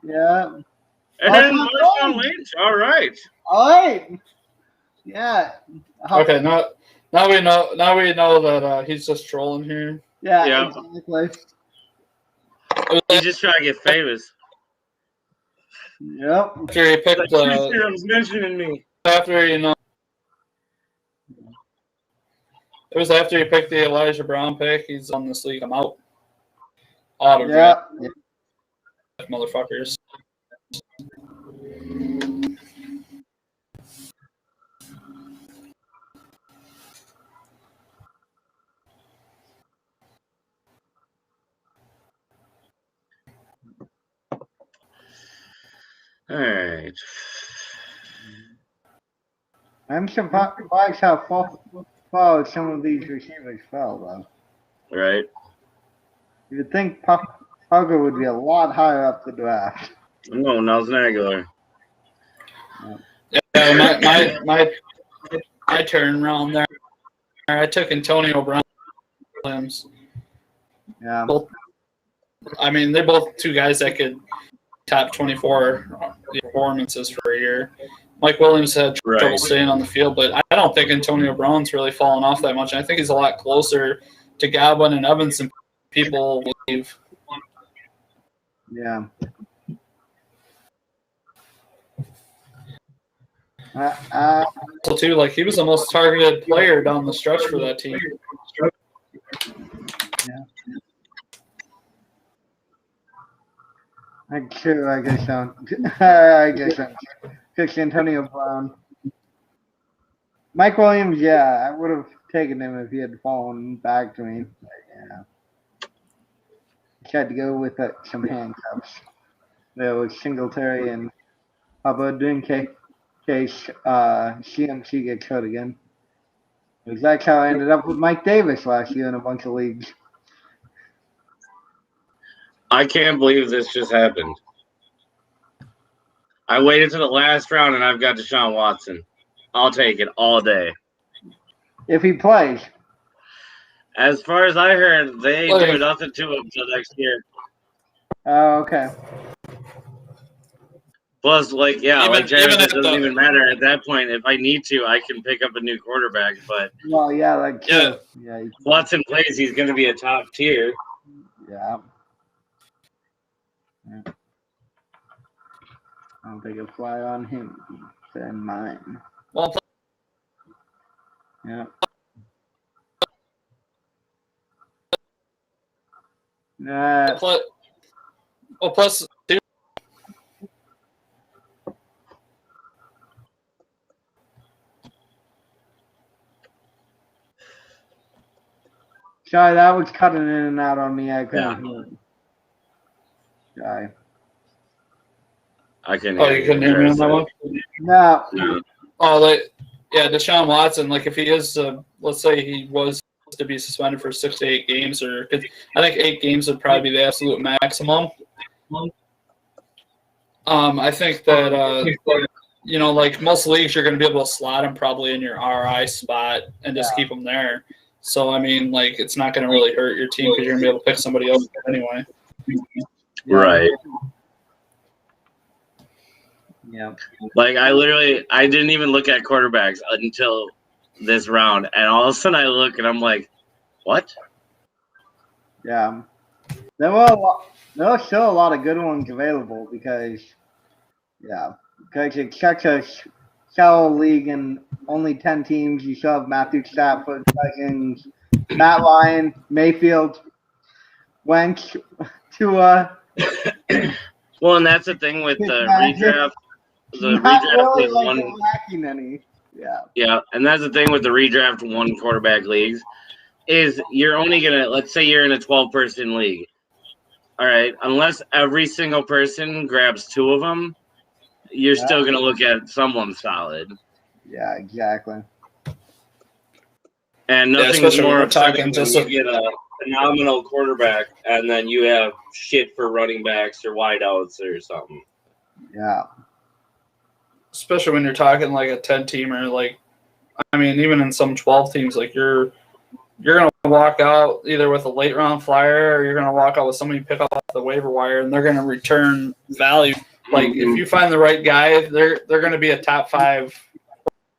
Yeah. And Marshawn Lynch. All right. All right. Yeah. Okay, now we know that he's just trolling here. Yeah. Exactly. He's just trying to get famous. Yep. After he picked serum's mentioning me. After it was after he picked the Elijah Brown pick. He's on this league. I'm out. Auto draft. Motherfuckers. All right. I'm surprised how far some of these receivers fell, though. Right. You would think Parker would be a lot higher up the draft. No, Nelson Aguilar. Yeah, my turn round there. I took Antonio Brown. Yeah. I mean, they're both two guys that could top 24 performances for a year. Mike Williams had trouble staying on the field, but I don't think Antonio Brown's really fallen off that much. I think he's a lot closer to Godwin and Evans than people believe. Yeah. So too, like he was the most targeted player down the stretch for that team. Yeah. I guess I'm just Antonio Brown. Mike Williams, yeah, I would have taken him if he had fallen back to me. But, yeah. Had to go with some handcuffs. There was Singletary and Hubbard in case CMC gets hurt again. That's how I ended up with Mike Davis last year in a bunch of leagues. I can't believe this just happened. I waited to the last round and I've got Deshaun Watson. I'll take it all day. If he plays. As far as I heard, they do nothing to him until next year. Oh, okay. Plus, like Jared, it doesn't even matter at that point. If I need to, I can pick up a new quarterback. But Watson plays, he's going to be a top tier. Yeah. I'll take a flyer on him than mine. Well, yeah. Plus, dude. Sorry, that was cutting in and out on me. I couldn't hear it. guy. I couldn't. Oh, you couldn't hear me on that one? No. Oh, yeah, Deshaun Watson. Like, if he is, let's say he was to be suspended for 6 to 8 games, or I think 8 games would probably be the absolute maximum. I think that like most leagues, you're going to be able to slot him probably in your RI spot and just keep him there. So I mean, like, it's not going to really hurt your team because you're going to be able to pick somebody else anyway. Right. Yeah. Like I didn't even look at quarterbacks until this round, and all of a sudden I look and I'm like, what? Yeah. There were still a lot of good ones available because it's such a shallow league and only 10 teams. You still have Matthew Stafford, Cousins, Matt Ryan, Mayfield, Wentz, Tua. Well, and that's the thing with the redraft. The Not redraft really was like one. lacking any. Yeah. Yeah, and that's the thing with the redraft one quarterback leagues is you're only gonna, let's say you're in a 12-person league. All right, unless every single person grabs 2 of them, you're still gonna look at someone solid. Yeah, exactly. And nothing's more upsetting talking when you get a phenomenal quarterback and then you have shit for running backs or wideouts or something. Yeah. Especially when you're talking like a 10-teamer, like, I mean, even in some 12 teams, like you're gonna walk out either with a late round flyer or you're gonna walk out with somebody you pick up off the waiver wire, and they're gonna return value. Like if you find the right guy, they're gonna be a top 5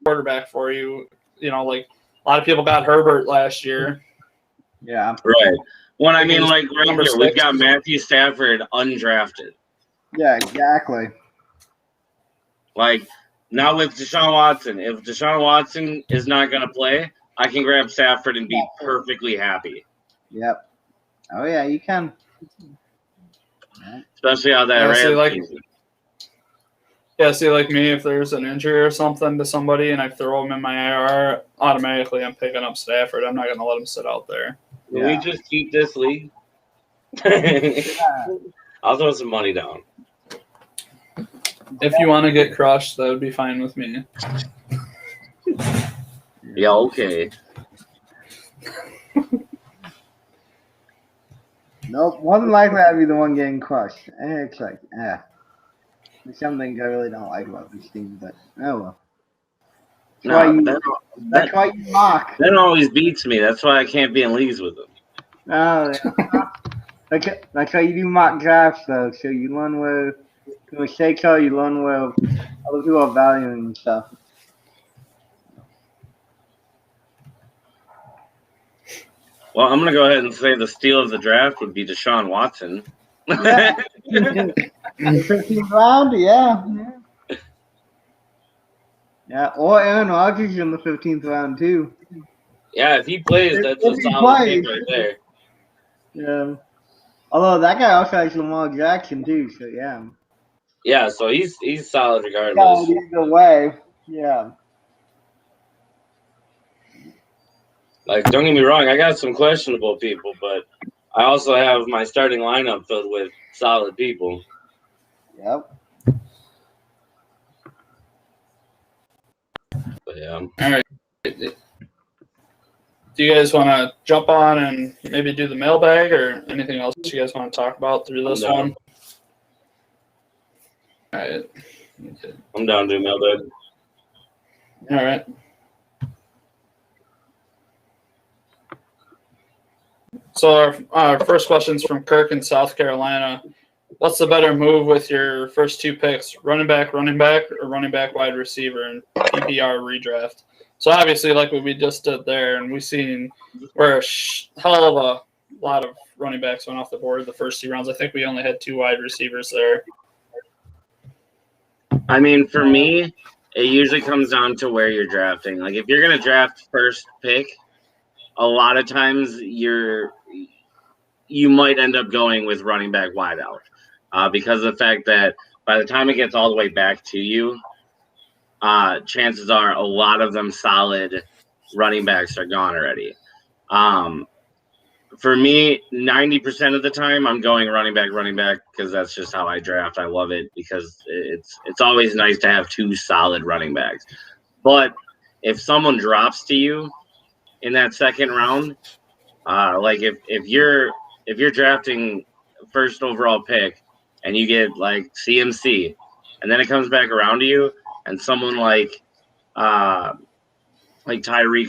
quarterback for you. You know, like a lot of people got Herbert last year. Yeah. Right. Well, I mean, like right Number here, we've 6. got Matthew Stafford undrafted. Yeah, exactly. Like, now with Deshaun Watson, if Deshaun Watson is not going to play, I can grab Stafford and be perfectly happy. Yep. Oh, yeah, you can. Especially how that see, like me, if there's an injury or something to somebody and I throw him in my IR, automatically I'm picking up Stafford. I'm not going to let him sit out there. Can we just keep this league? I'll throw some money down. If you want to get crushed, that would be fine with me. Yeah, okay. Nope, more than likely I'd be the one getting crushed. It's like, there's some things I really don't like about this team, but oh well. That's why you mock. That always beats me. That's why I can't be in leagues with them. Oh, yeah. That's how you do mock drafts, though. So you learn where the mistakes are, you learn where other people are valuing and stuff. Well, I'm going to go ahead and say the steal of the draft would be Deshaun Watson. Yeah. 15th round, yeah. Yeah, or Aaron Rodgers in the 15th round, too. Yeah, if he plays, that's a solid pick right there. Yeah. Although that guy also has Lamar Jackson, too, so yeah. Yeah, so he's solid regardless. Yeah, either way, yeah. Like, don't get me wrong, I got some questionable people, but I also have my starting lineup filled with solid people. Yep. But yeah. All right. Do you guys want to jump on and maybe do the mailbag or anything else you guys want to talk about through this one? All right. I'm down to do mailbag. All right. So our first question is from Kirk in South Carolina. What's the better move with your first 2 picks, running back, or running back wide receiver in PPR redraft? So obviously, like what we just did there, and we've seen where a hell of a lot of running backs went off the board the first 2 rounds. I think we only had 2 wide receivers there. I mean, for me, it usually comes down to where you're drafting. Like, if you're going to draft first pick, a lot of times you might end up going with running back wideout because of the fact that by the time it gets all the way back to you, chances are a lot of them solid running backs are gone already. for me, 90% of the time, I'm going running back, because that's just how I draft. I love it because it's always nice to have two solid running backs. But if someone drops to you in that second round, like if you're drafting first overall pick and you get like CMC, and then it comes back around to you, and someone like Tyreek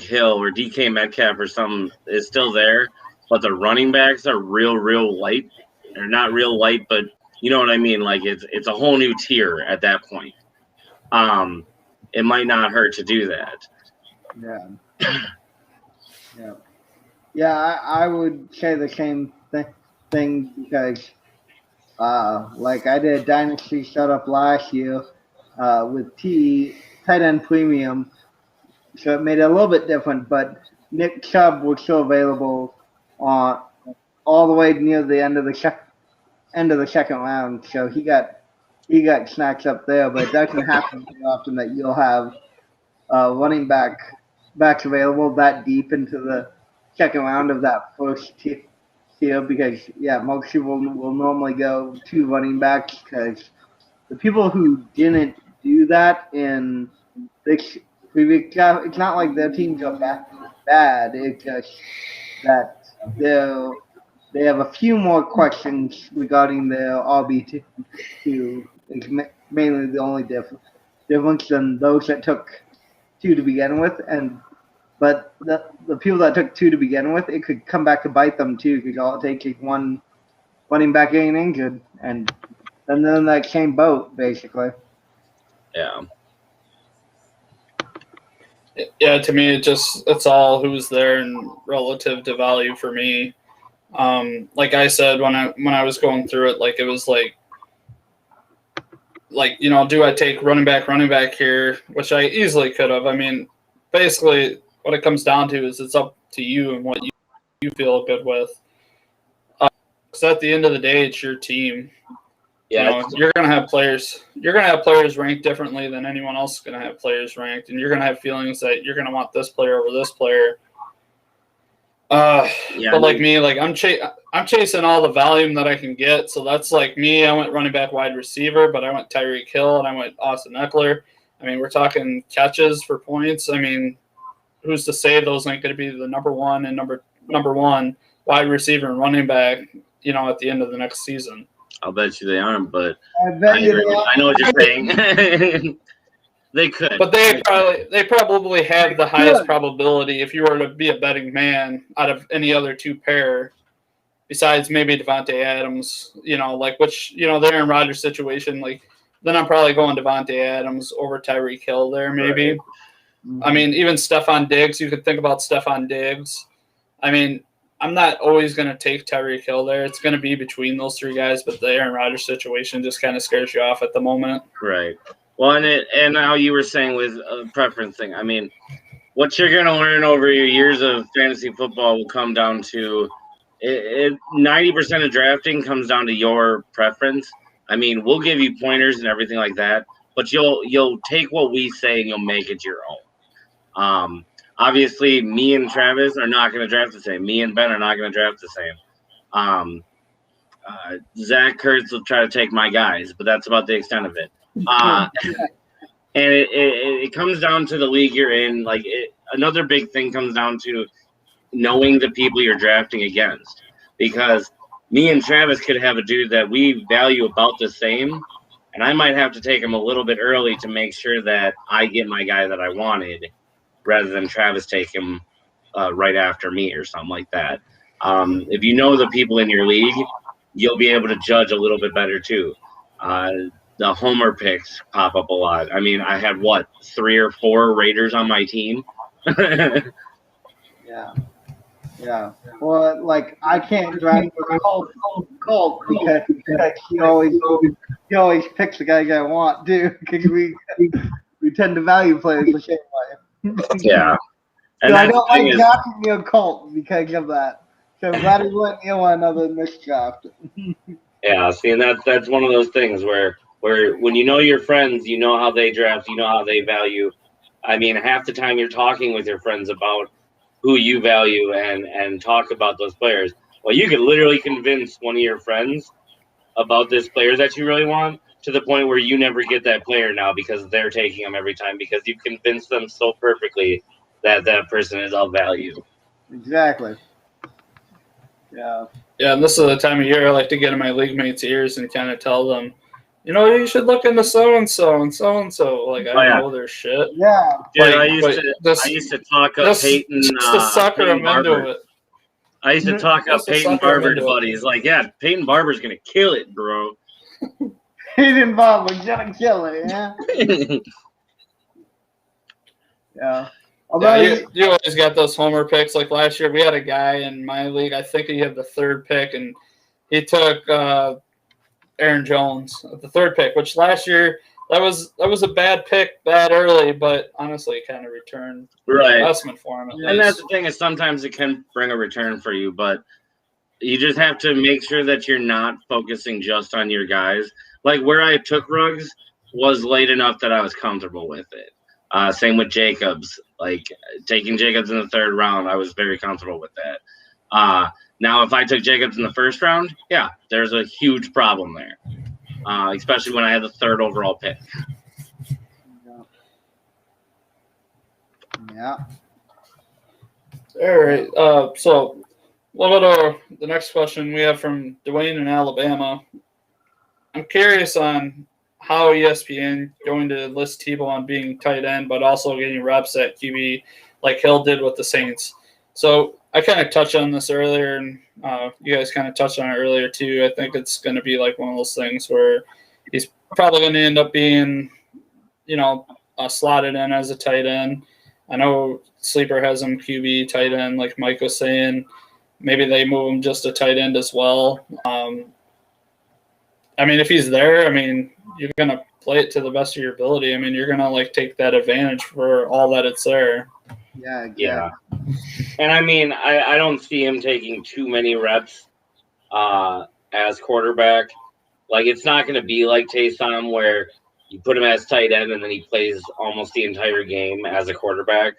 Hill or DK Metcalf or something is still there, but the running backs are real light. They're not real light, but you know what I mean? Like it's a whole new tier at that point. It might not hurt to do that. Yeah, I would say the same thing because, like I did a dynasty setup last year with tight end premium, so it made it a little bit different. But Nick Chubb was still available all the way near the end of the second round, so he got snacks up there. But it doesn't happen very often that you'll have running backs available that deep into the second round of that first tier because most people will normally go two running backs because the people who didn't do that in this previous draft, it's not like their teams are bad. It's just that they have a few more questions regarding their RB2. It's mainly the only difference than those that took two to begin with, but the people that took two to begin with, it could come back to bite them too, because all it takes is one running back getting injured, and then they're in that same boat, basically. Yeah. Yeah, to me, it's all who's there and relative to value for me. Like I said, when I was going through it, like it was like do I take running back here, which I easily could have. I mean, basically, what it comes down to is it's up to you and what you feel good with. Because at the end of the day, it's your team. Yeah, you're gonna have players. You're gonna have players ranked differently than anyone else is gonna have players ranked, and you're gonna have feelings that you're gonna want this player over this player. But like me, like I'm chasing all the volume that I can get. So that's like me. I went running back, wide receiver, but I went Tyreek Hill and I went Austin Eckler. I mean, we're talking catches for points. I mean, who's to say those ain't going to be the number one and number one wide receiver and running back? At the end of the next season. I'll bet you they aren't, but I know what you're saying. They could, but they probably have the highest probability if you were to be a betting man out of any other two pair, besides maybe Devontae Adams. The Aaron Rodgers situation. Like, then I'm probably going Devontae Adams over Tyreek Hill there, maybe. Right. Mm-hmm. I mean, even Stephon Diggs. You could think about Stephon Diggs. I mean, I'm not always going to take Tyreek Hill there. It's going to be between those three guys, but the Aaron Rodgers situation just kind of scares you off at the moment. Right. Well, and how you were saying with preference thing. I mean, what you're going to learn over your years of fantasy football will come down to 90% of drafting comes down to your preference. I mean, we'll give you pointers and everything like that, but you'll take what we say and you'll make it your own. Obviously, me and Travis are not going to draft the same. Me and Ben are not going to draft the same. Zach Kurtz will try to take my guys, but that's about the extent of it. And it comes down to the league you're in. Another big thing comes down to knowing the people you're drafting against, because me and Travis could have a dude that we value about the same, and I might have to take him a little bit early to make sure that I get my guy that I wanted, rather than Travis take him right after me or something like that. If you know the people in your league, you'll be able to judge a little bit better too. The homer picks pop up a lot. I mean, I had 3 or 4 Raiders on my team. Yeah. Well, I can't draft Colt because he always picks the guys I want, too. Because we tend to value players the same way. Yeah. And so I don't like drafting your Colt because of that. So I'm glad he went near one another in this draft. Yeah, see, and that's one of those things where when you know your friends, you know how they draft, you know how they value. I mean, half the time you're talking with your friends about who you value and talk about those players. Well, you could literally convince one of your friends about this player that you really want to the point where you never get that player now because they're taking them every time because you convinced them so perfectly that that person is of value. Exactly. Yeah. Yeah, and this is the time of year I like to get in my league mates' ears and kind of tell them, you should look into so and so and so and so. Like I know their shit. Yeah. Dude, Like, I used to talk up Peyton. Just to sucker Peyton them Barber. into it. I used to talk up Peyton Barber's buddies. Like, yeah, Peyton Barber's gonna kill it, bro. Peyton Barber's gonna kill it. Yeah. Yeah. You always got those homer picks. Like last year, we had a guy in my league. I think he had the third pick, and he took Aaron Jones at the third pick. Which last year that was a bad pick, bad early, but honestly, kind of returned investment for him. And that's the thing is sometimes it can bring a return for you, but you just have to make sure that you're not focusing just on your guys. Like where I took Ruggs was late enough that I was comfortable with it. Same with Jacobs. Like taking Jacobs in the third round, I was very comfortable with that. Now, if I took Jacobs in the first round, yeah, there's a huge problem there, especially when I had the third overall pick. Yeah. All right. So we'll go to the next question we have from Dwayne in Alabama. I'm curious on how ESPN going to list Tebow on being tight end, but also getting reps at QB like Hill did with the Saints. So I kind of touched on this earlier, and you guys kind of touched on it earlier too. I think it's going to be like one of those things where he's probably going to end up being, slotted in as a tight end. I know Sleeper has him QB tight end, like Mike was saying. Maybe they move him just a tight end as well. If he's there, you're going to play it to the best of your ability. You're going to take that advantage for all that it's there. Yeah. Yeah. And I don't see him taking too many reps as quarterback. Like, it's not going to be like Taysom where you put him as tight end and then he plays almost the entire game as a quarterback.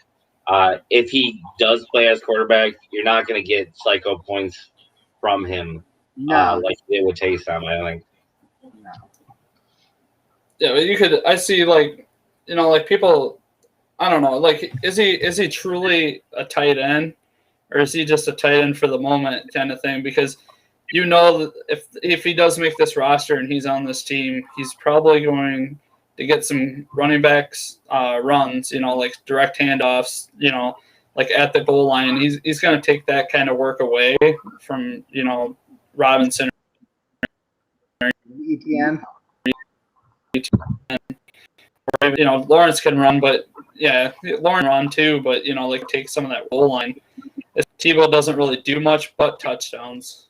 If he does play as quarterback, you're not going to get psycho points from him like you did with Taysom, I think. No. Yeah, but I see people, I don't know, is he truly a tight end or is he just a tight end for the moment kind of thing? Because that if he does make this roster and he's on this team, he's probably going to get some running backs runs, direct handoffs, at the goal line. He's going to take that kind of work away from, Robinson. ETN. Lawrence can run, but Lawrence run too, but take some of that goal line. Tebow doesn't really do much but touchdowns.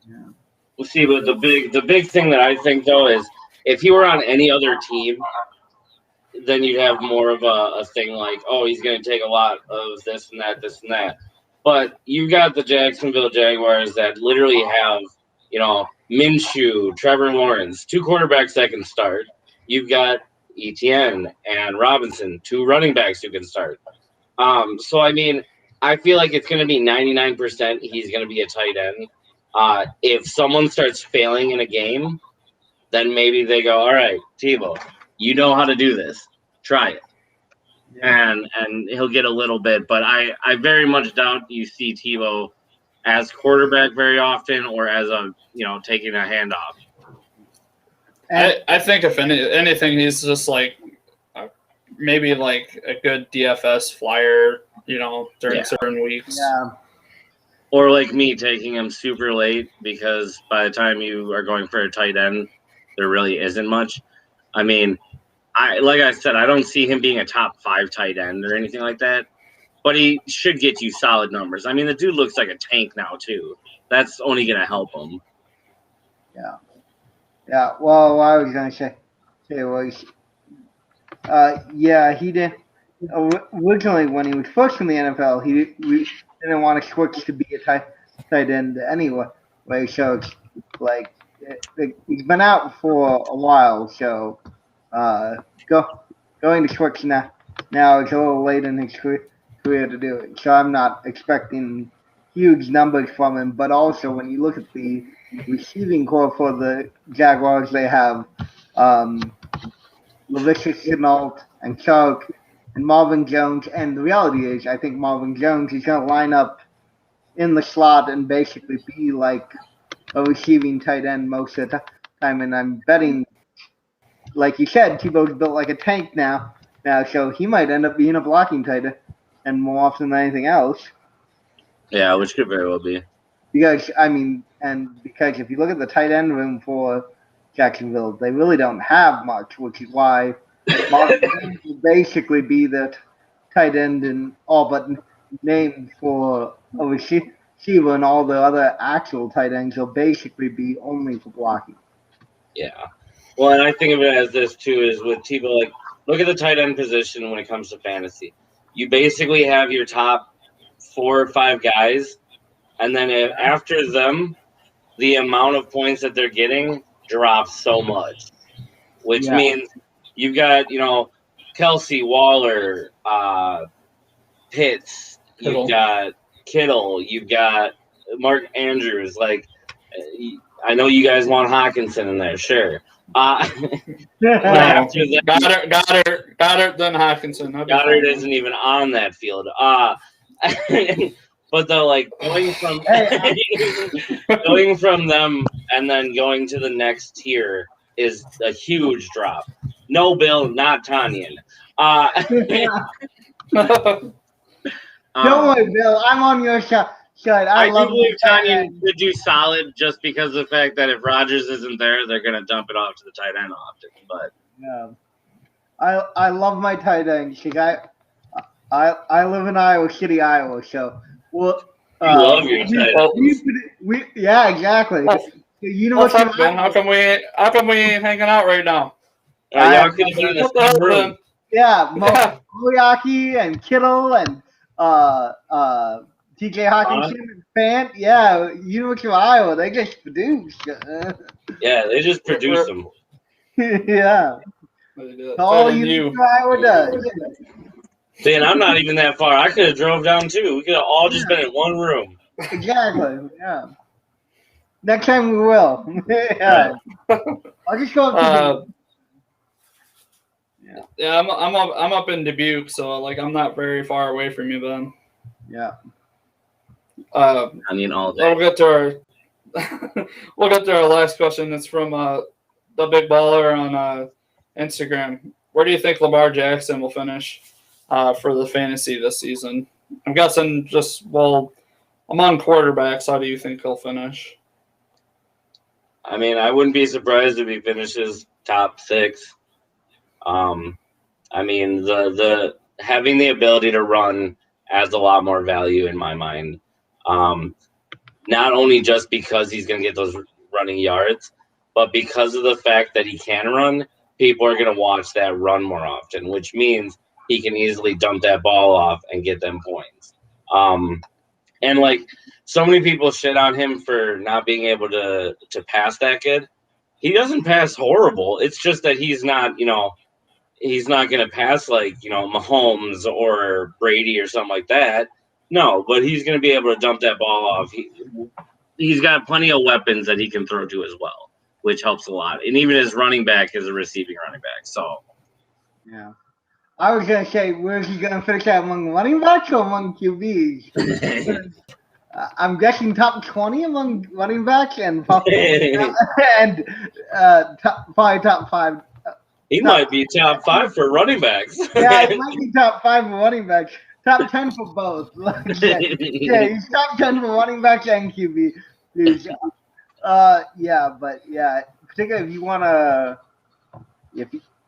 Yeah. We'll see, but the big thing that I think though is if he were on any other team, then you'd have more of a thing like, oh, he's going to take a lot of this and that. But you've got the Jacksonville Jaguars that literally have, Minshew, Trevor Lawrence, 2 quarterbacks that can start. You've got ETN and Robinson, 2 running backs who can start. So, I feel like it's going to be 99% he's going to be a tight end. If someone starts failing in a game, then maybe they go, all right, Tebow, you know how to do this. Try it. Yeah. And he'll get a little bit. But I very much doubt you see Tebow as quarterback very often or as taking a handoff. I think if anything, he's just maybe a good DFS flyer, during certain weeks. Yeah. Or like me taking him super late because by the time you are going for a tight end, there really isn't much. Like I said, I don't see him being a top 5 tight end or anything like that, but he should get you solid numbers. The dude looks like a tank now too. That's only going to help him. Yeah. Yeah. Well, what I was going to say was, he did. Originally, when he was first in the NFL, we didn't want to switch to be a tight end anyway. So he's been out for a while. So going to switch now is a little late in his career to do it. So I'm not expecting huge numbers from him. But also, when you look at the receiving core for the Jaguars, they have LaVisca Chenault and Chark and Marvin Jones. And the reality is, I think Marvin Jones is going to line up in the slot and basically be like a receiving tight end most of the time. And I'm betting, like you said, Tebow's built like a tank now, so he might end up being a blocking tight end more often than anything else. Yeah, which could very well be. Because because if you look at the tight end room for Jacksonville, they really don't have much, which is why Marvin Jones will basically be the tight end in all but name for a receiver, and all the other actual tight ends will basically be only for blocking. Yeah. Well, and I think of it as this too, is with Tebow, like, look at the tight end position when it comes to fantasy. You basically have your top 4 or 5 guys, and then after them, the amount of points that they're getting drops so much, which means you've got, Kelsey, Waller, Pitts, Kittle. You've got Kittle, you've got Mark Andrews. Like, I know you guys want Hawkinson in there, sure. Goddard, then Hawkinson. Goddard isn't even on that field. But though, like, going from them and then going to the next tier is a huge drop. No Bill, not Tanyan. Don't worry, Bill. I'm on your side. I do believe Tanyan could do solid just because of the fact that if Rodgers isn't there, they're going to dump it off to the tight end often. But I love my tight end. I live in Iowa City, Iowa, so you love your tight ends. Yeah, exactly. You know what's up, Ben? How come we ain't hanging out right now? Y'all could have been in the same room. Yeah, Moriaki and Kittle and TJ Hawkinson and Fant. Yeah, University of Iowa, they just produce. Yeah, they just produce them. Yeah. All University of Iowa does. See, and I'm not even that far. I could have drove down too. We could have all just been in one room. Exactly. Yeah. Next time we will. Yeah. I'll just go up to Yeah, I'm up in Dubuque, so like I'm not very far away from you, Ben. Yeah. I mean, all day. We'll get to our last question. It's from the Big Baller on Instagram. Where do you think Lamar Jackson will finish for the fantasy this season? I'm guessing among quarterbacks, how do you think he'll finish? I mean, I wouldn't be surprised if he finishes top 6. I mean, the having the ability to run adds a lot more value in my mind. Not only just because he's going to get those running yards, but because of the fact that he can run, people are going to watch that run more often, which means he can easily dump that ball off and get them points. And like, so many people shit on him for not being able to pass that good. He doesn't pass horrible. It's just that he's not going to pass like, Mahomes or Brady or something like that. No, but he's going to be able to dump that ball off. He's got plenty of weapons that he can throw to as well, which helps a lot. And even his running back is a receiving running back. So, yeah. I was going to say, where's he going to finish that, among running backs or among QBs? I'm guessing top 20 among running backs and probably top 5. He might be top 5 for running backs. Yeah, he might be top 5 for running backs. Top 10 for both. Yeah, he's top 10 for running backs and QB.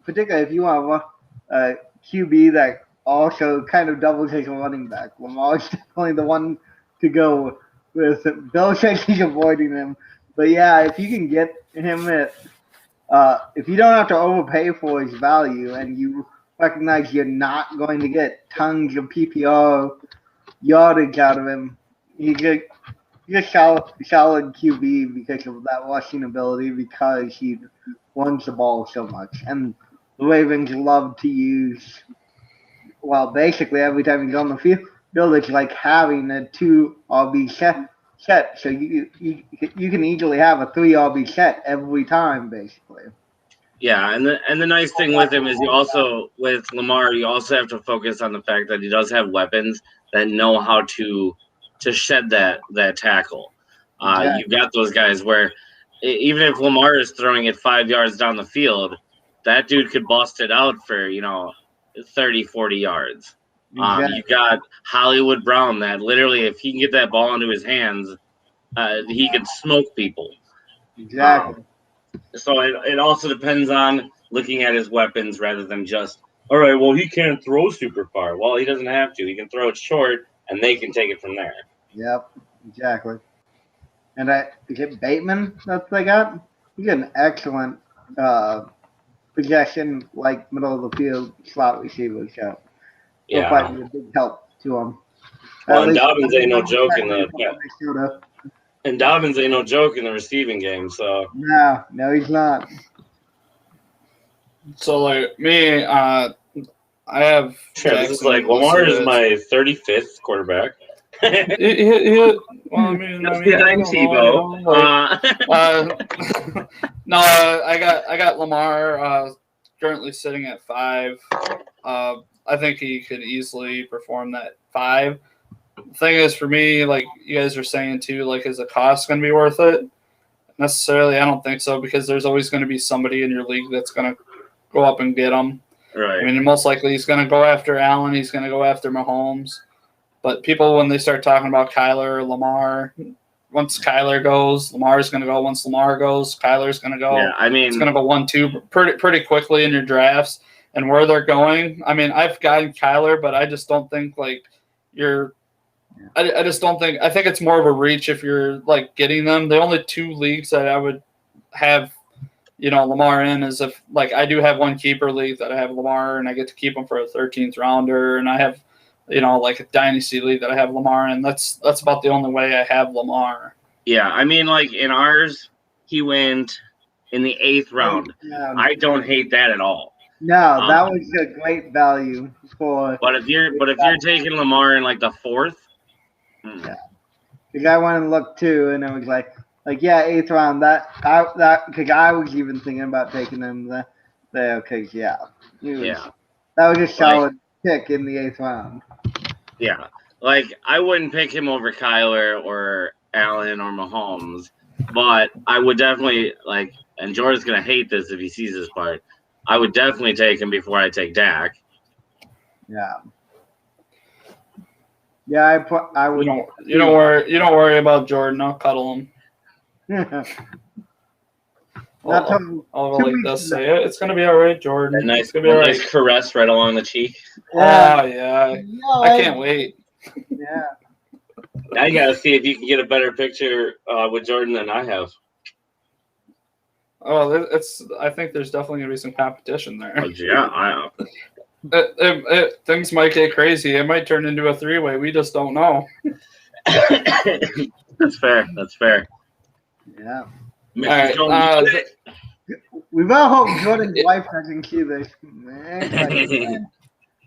Particularly if you want a QB that also kind of doubles as a running back, Lamar's definitely the one to go with. Bill says he's avoiding him, but yeah, if you can get him at, if you don't have to overpay for his value and you recognize you're not going to get tons of PPR yardage out of him, he's a solid QB because of that rushing ability, because he runs the ball so much. And the Ravens love to use well, basically every time you go on the field, it's like having a 2 RB set. So you can easily have a 3 RB set every time, basically. Yeah, and the nice thing with him is with Lamar, you also have to focus on the fact that he does have weapons that know how to shed that tackle. You've got those guys where even if Lamar is throwing it 5 yards down the field, that dude could bust it out for 30, 40 yards. You've got Hollywood Brown that literally, if he can get that ball into his hands, he could smoke people. Exactly. So it also depends on looking at his weapons rather than just, all right, well, he can't throw super far. Well, he doesn't have to. He can throw it short, and they can take it from there. Yep, exactly. And is it Bateman that they got? He's an excellent possession, like middle of the field slot receiver. So he'll probably be a big help to him. Well, and Dobbins ain't no joke in the receiving game. So no, he's not. So like me, I have. This is like Lamar is my 35th quarterback. Well, I mean, behind Tebow. No, I got Lamar currently sitting at 5. I think he could easily perform that 5. The thing is, for me, like you guys are saying too, like is the cost going to be worth it? Necessarily, I don't think so, because there's always going to be somebody in your league that's going to go up and get him. Right. I mean, most likely he's going to go after Allen. He's going to go after Mahomes. But people, when they start talking about Kyler or Lamar, once Kyler goes, Lamar's going to go. Once Lamar goes, Kyler's going to go. Yeah, I mean, it's going to go 1-2 pretty quickly in your drafts. And where they're going, I mean, I've gotten Kyler, but I just don't think like you're. I just don't think. I think it's more of a reach if you're like getting them. The only 2 leagues that I would have, Lamar in is if like I do have one keeper league that I have Lamar and I get to keep him for a 13th rounder, and I have. Like a dynasty league that I have Lamar in. That's about the only way I have Lamar. Yeah, I mean, like in ours, he went in the 8th round. I don't hate that at all. No, that was a great value for. But if you're taking Lamar in like the 4th, because I went and looked too, and it was like 8th round. That because I was even thinking about taking him there. Because that was a solid pick in the 8th round. Yeah, like I wouldn't pick him over Kyler or Allen or Mahomes, but I would definitely and Jordan's gonna hate this if he sees this part. I would definitely take him before I take Dak. Yeah. Yeah, I would. You don't worry about Jordan. I'll cuddle him. I'll like this. Say it. It's gonna be all right, Jordan. Nice caress right along the cheek. Yeah. Oh yeah, I can't wait. Yeah. Now you gotta see if you can get a better picture with Jordan than I have. Oh, I think there's definitely gonna be some competition there. Oh, yeah, things might get crazy. It might turn into a 3-way. We just don't know. That's fair. Yeah. All right. We better hope Jordan's wife doesn't see this.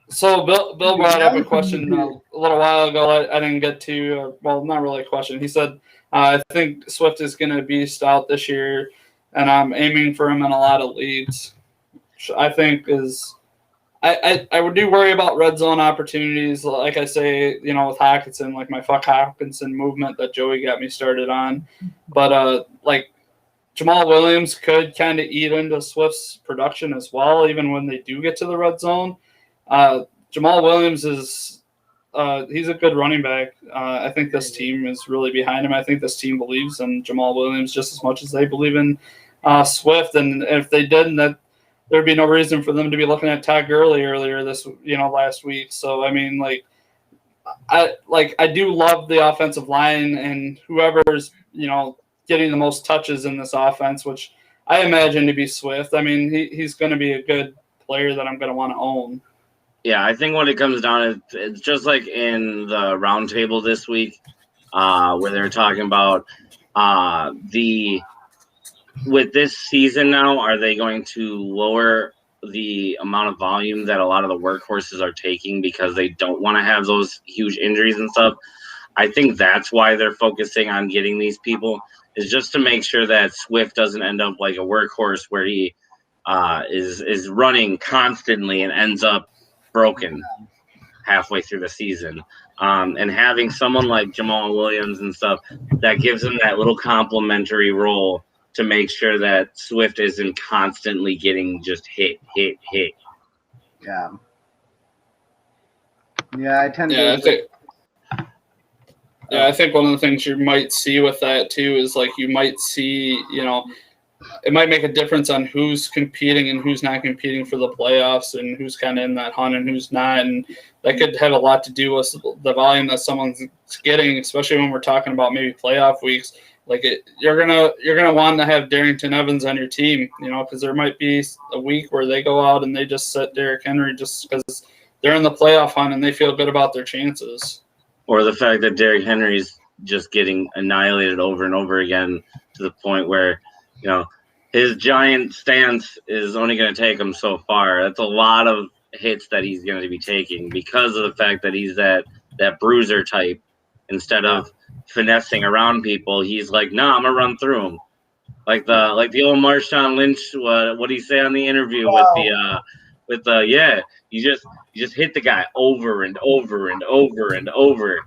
So Bill brought up a question a little while ago I didn't get to. Well, not really a question. He said, I think Swift is going to be stout this year, and I'm aiming for him in a lot of leagues. Which I think is I would do worry about red zone opportunities. Like I say, with Hawkinson, like my fuck Hawkinson movement that Joey got me started on. But Jamal Williams could kind of eat into Swift's production as well, even when they do get to the red zone. Jamal Williams is he's a good running back. I think this team is really behind him. I think this team believes in Jamal Williams just as much as they believe in Swift. And if they didn't, there'd be no reason for them to be looking at Todd Gurley earlier this, last week. So I mean, I do love the offensive line and whoever's getting the most touches in this offense, which I imagine to be Swift. I mean, he's going to be a good player that I'm going to want to own. Yeah, I think what it comes down to, it's just like in the roundtable this week, where they're talking about with this season now, are they going to lower the amount of volume that a lot of the workhorses are taking because they don't want to have those huge injuries and stuff. I think that's why they're focusing on getting these people, is just to make sure that Swift doesn't end up like a workhorse where he is running constantly and ends up broken halfway through the season. And having someone like Jamal Williams and stuff that gives him that little complimentary role to make sure that Swift isn't constantly getting just hit. Yeah. Yeah, I tend Yeah, to. I think one of the things you might see with that too is like you might see, it might make a difference on who's competing and who's not competing for the playoffs and who's kind of in that hunt and who's not. And that could have a lot to do with the volume that someone's getting, especially when we're talking about maybe playoff weeks. Like you're gonna want to have Darrington Evans on your team, because there might be a week where they go out and they just set Derrick Henry just because they're in the playoff hunt and they feel good about their chances. Or the fact that Derrick Henry's just getting annihilated over and over again to the point where, his giant stance is only going to take him so far. That's a lot of hits that he's going to be taking because of the fact that he's that bruiser type. Instead of finessing around people, he's like, "No, I'm gonna run through him." Like the old Marshawn Lynch. What did he say on the interview you just hit the guy over and over and over and over.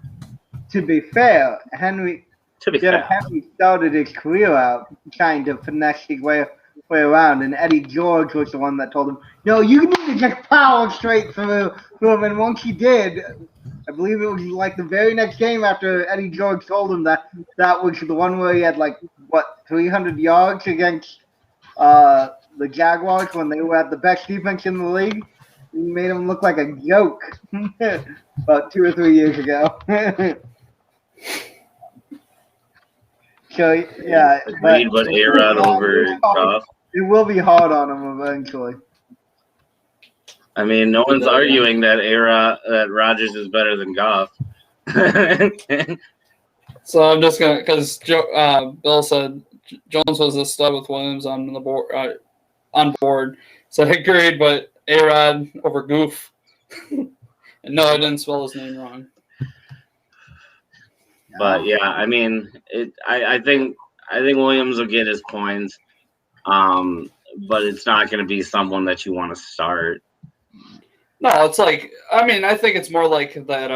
To be fair, Henry started his career out trying to finesse his way around, and Eddie George was the one that told him, "No, you need to just power straight through him." And once he did, I believe it was like the very next game after Eddie George told him that was the one where he had 300 yards against the Jaguars when they were at the best defense in the league. He made him look like a joke about 2 or 3 years ago. So yeah, but A-Rod over Goff. It will be hard on him eventually. I mean, no one's arguing that Rodgers is better than Goff. So I'm just gonna, because Bill said Jones was a stud with Williams on the board. So I agreed, but A-Rod over Goof. And no, I didn't spell his name wrong. But yeah, I mean, I think Williams will get his points, but it's not going to be someone that you want to start. No, it's like, I mean, I think it's more like that.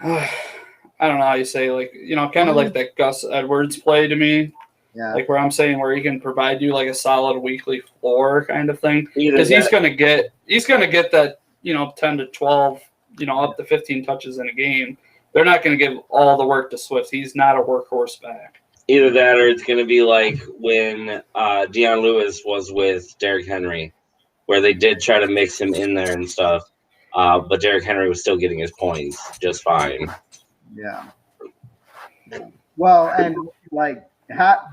I don't know how you say, kind of like that Gus Edwards play to me. Yeah. Like where I'm saying where he can provide you like a solid weekly floor kind of thing, because he's gonna get that 10 to 12, up to 15 touches in a game. They're not going to give all the work to Swift. He's not a workhorse back. Either that, or it's going to be like when Deion Lewis was with Derrick Henry, where they did try to mix him in there and stuff, but Derrick Henry was still getting his points just fine. Yeah. Well, and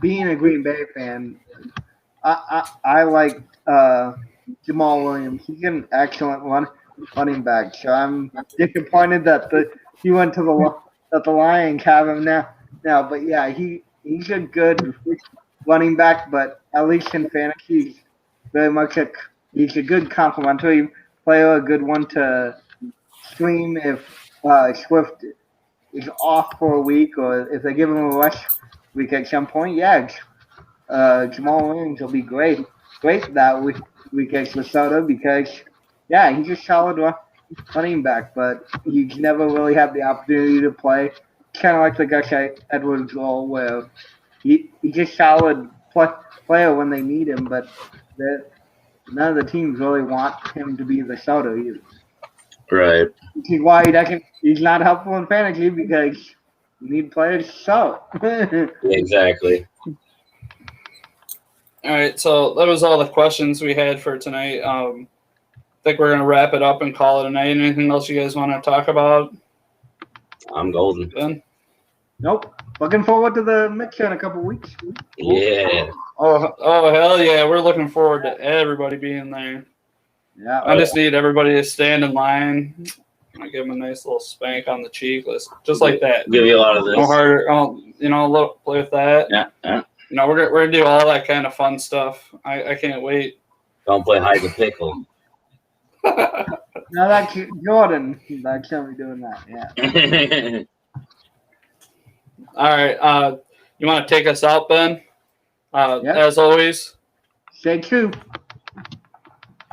being a Green Bay fan, I like Jamal Williams. He's an excellent running back. So I'm disappointed that he went to the Lions have him now. But yeah, he's a good running back, but at least in fantasy, he's very much he's a good complementary player, a good one to stream if Swift is off for a week or if they give him a rush week at some point. Yeah, Jamal Williams will be great that week at Minnesota because he's a solid running back, but he's never really had the opportunity to play. Kind of like the Gus Edwards role where he's a solid player when they need him, but none of the teams really want him to be the starter either. Right. Which is why he's not helpful in fantasy because you need players to start. Exactly. All right, so that was all the questions we had for tonight. I think we're going to wrap it up and call it a night. Anything else you guys want to talk about? I'm golden. Ben? Nope. Looking forward to the mixer in a couple weeks. Yeah. Oh, hell yeah. We're looking forward to everybody being there. Yeah. I just need everybody to stand in line. I give them a nice little spank on the cheek, just like that. Give you a lot of this. No harder. Play with that. Yeah. We're gonna do all that kind of fun stuff. I can't wait. Don't play hide the pickle. No, that's Jordan. I can't be doing that. Yeah. All right. You want to take us out, Ben? Yep. As always. Stay true.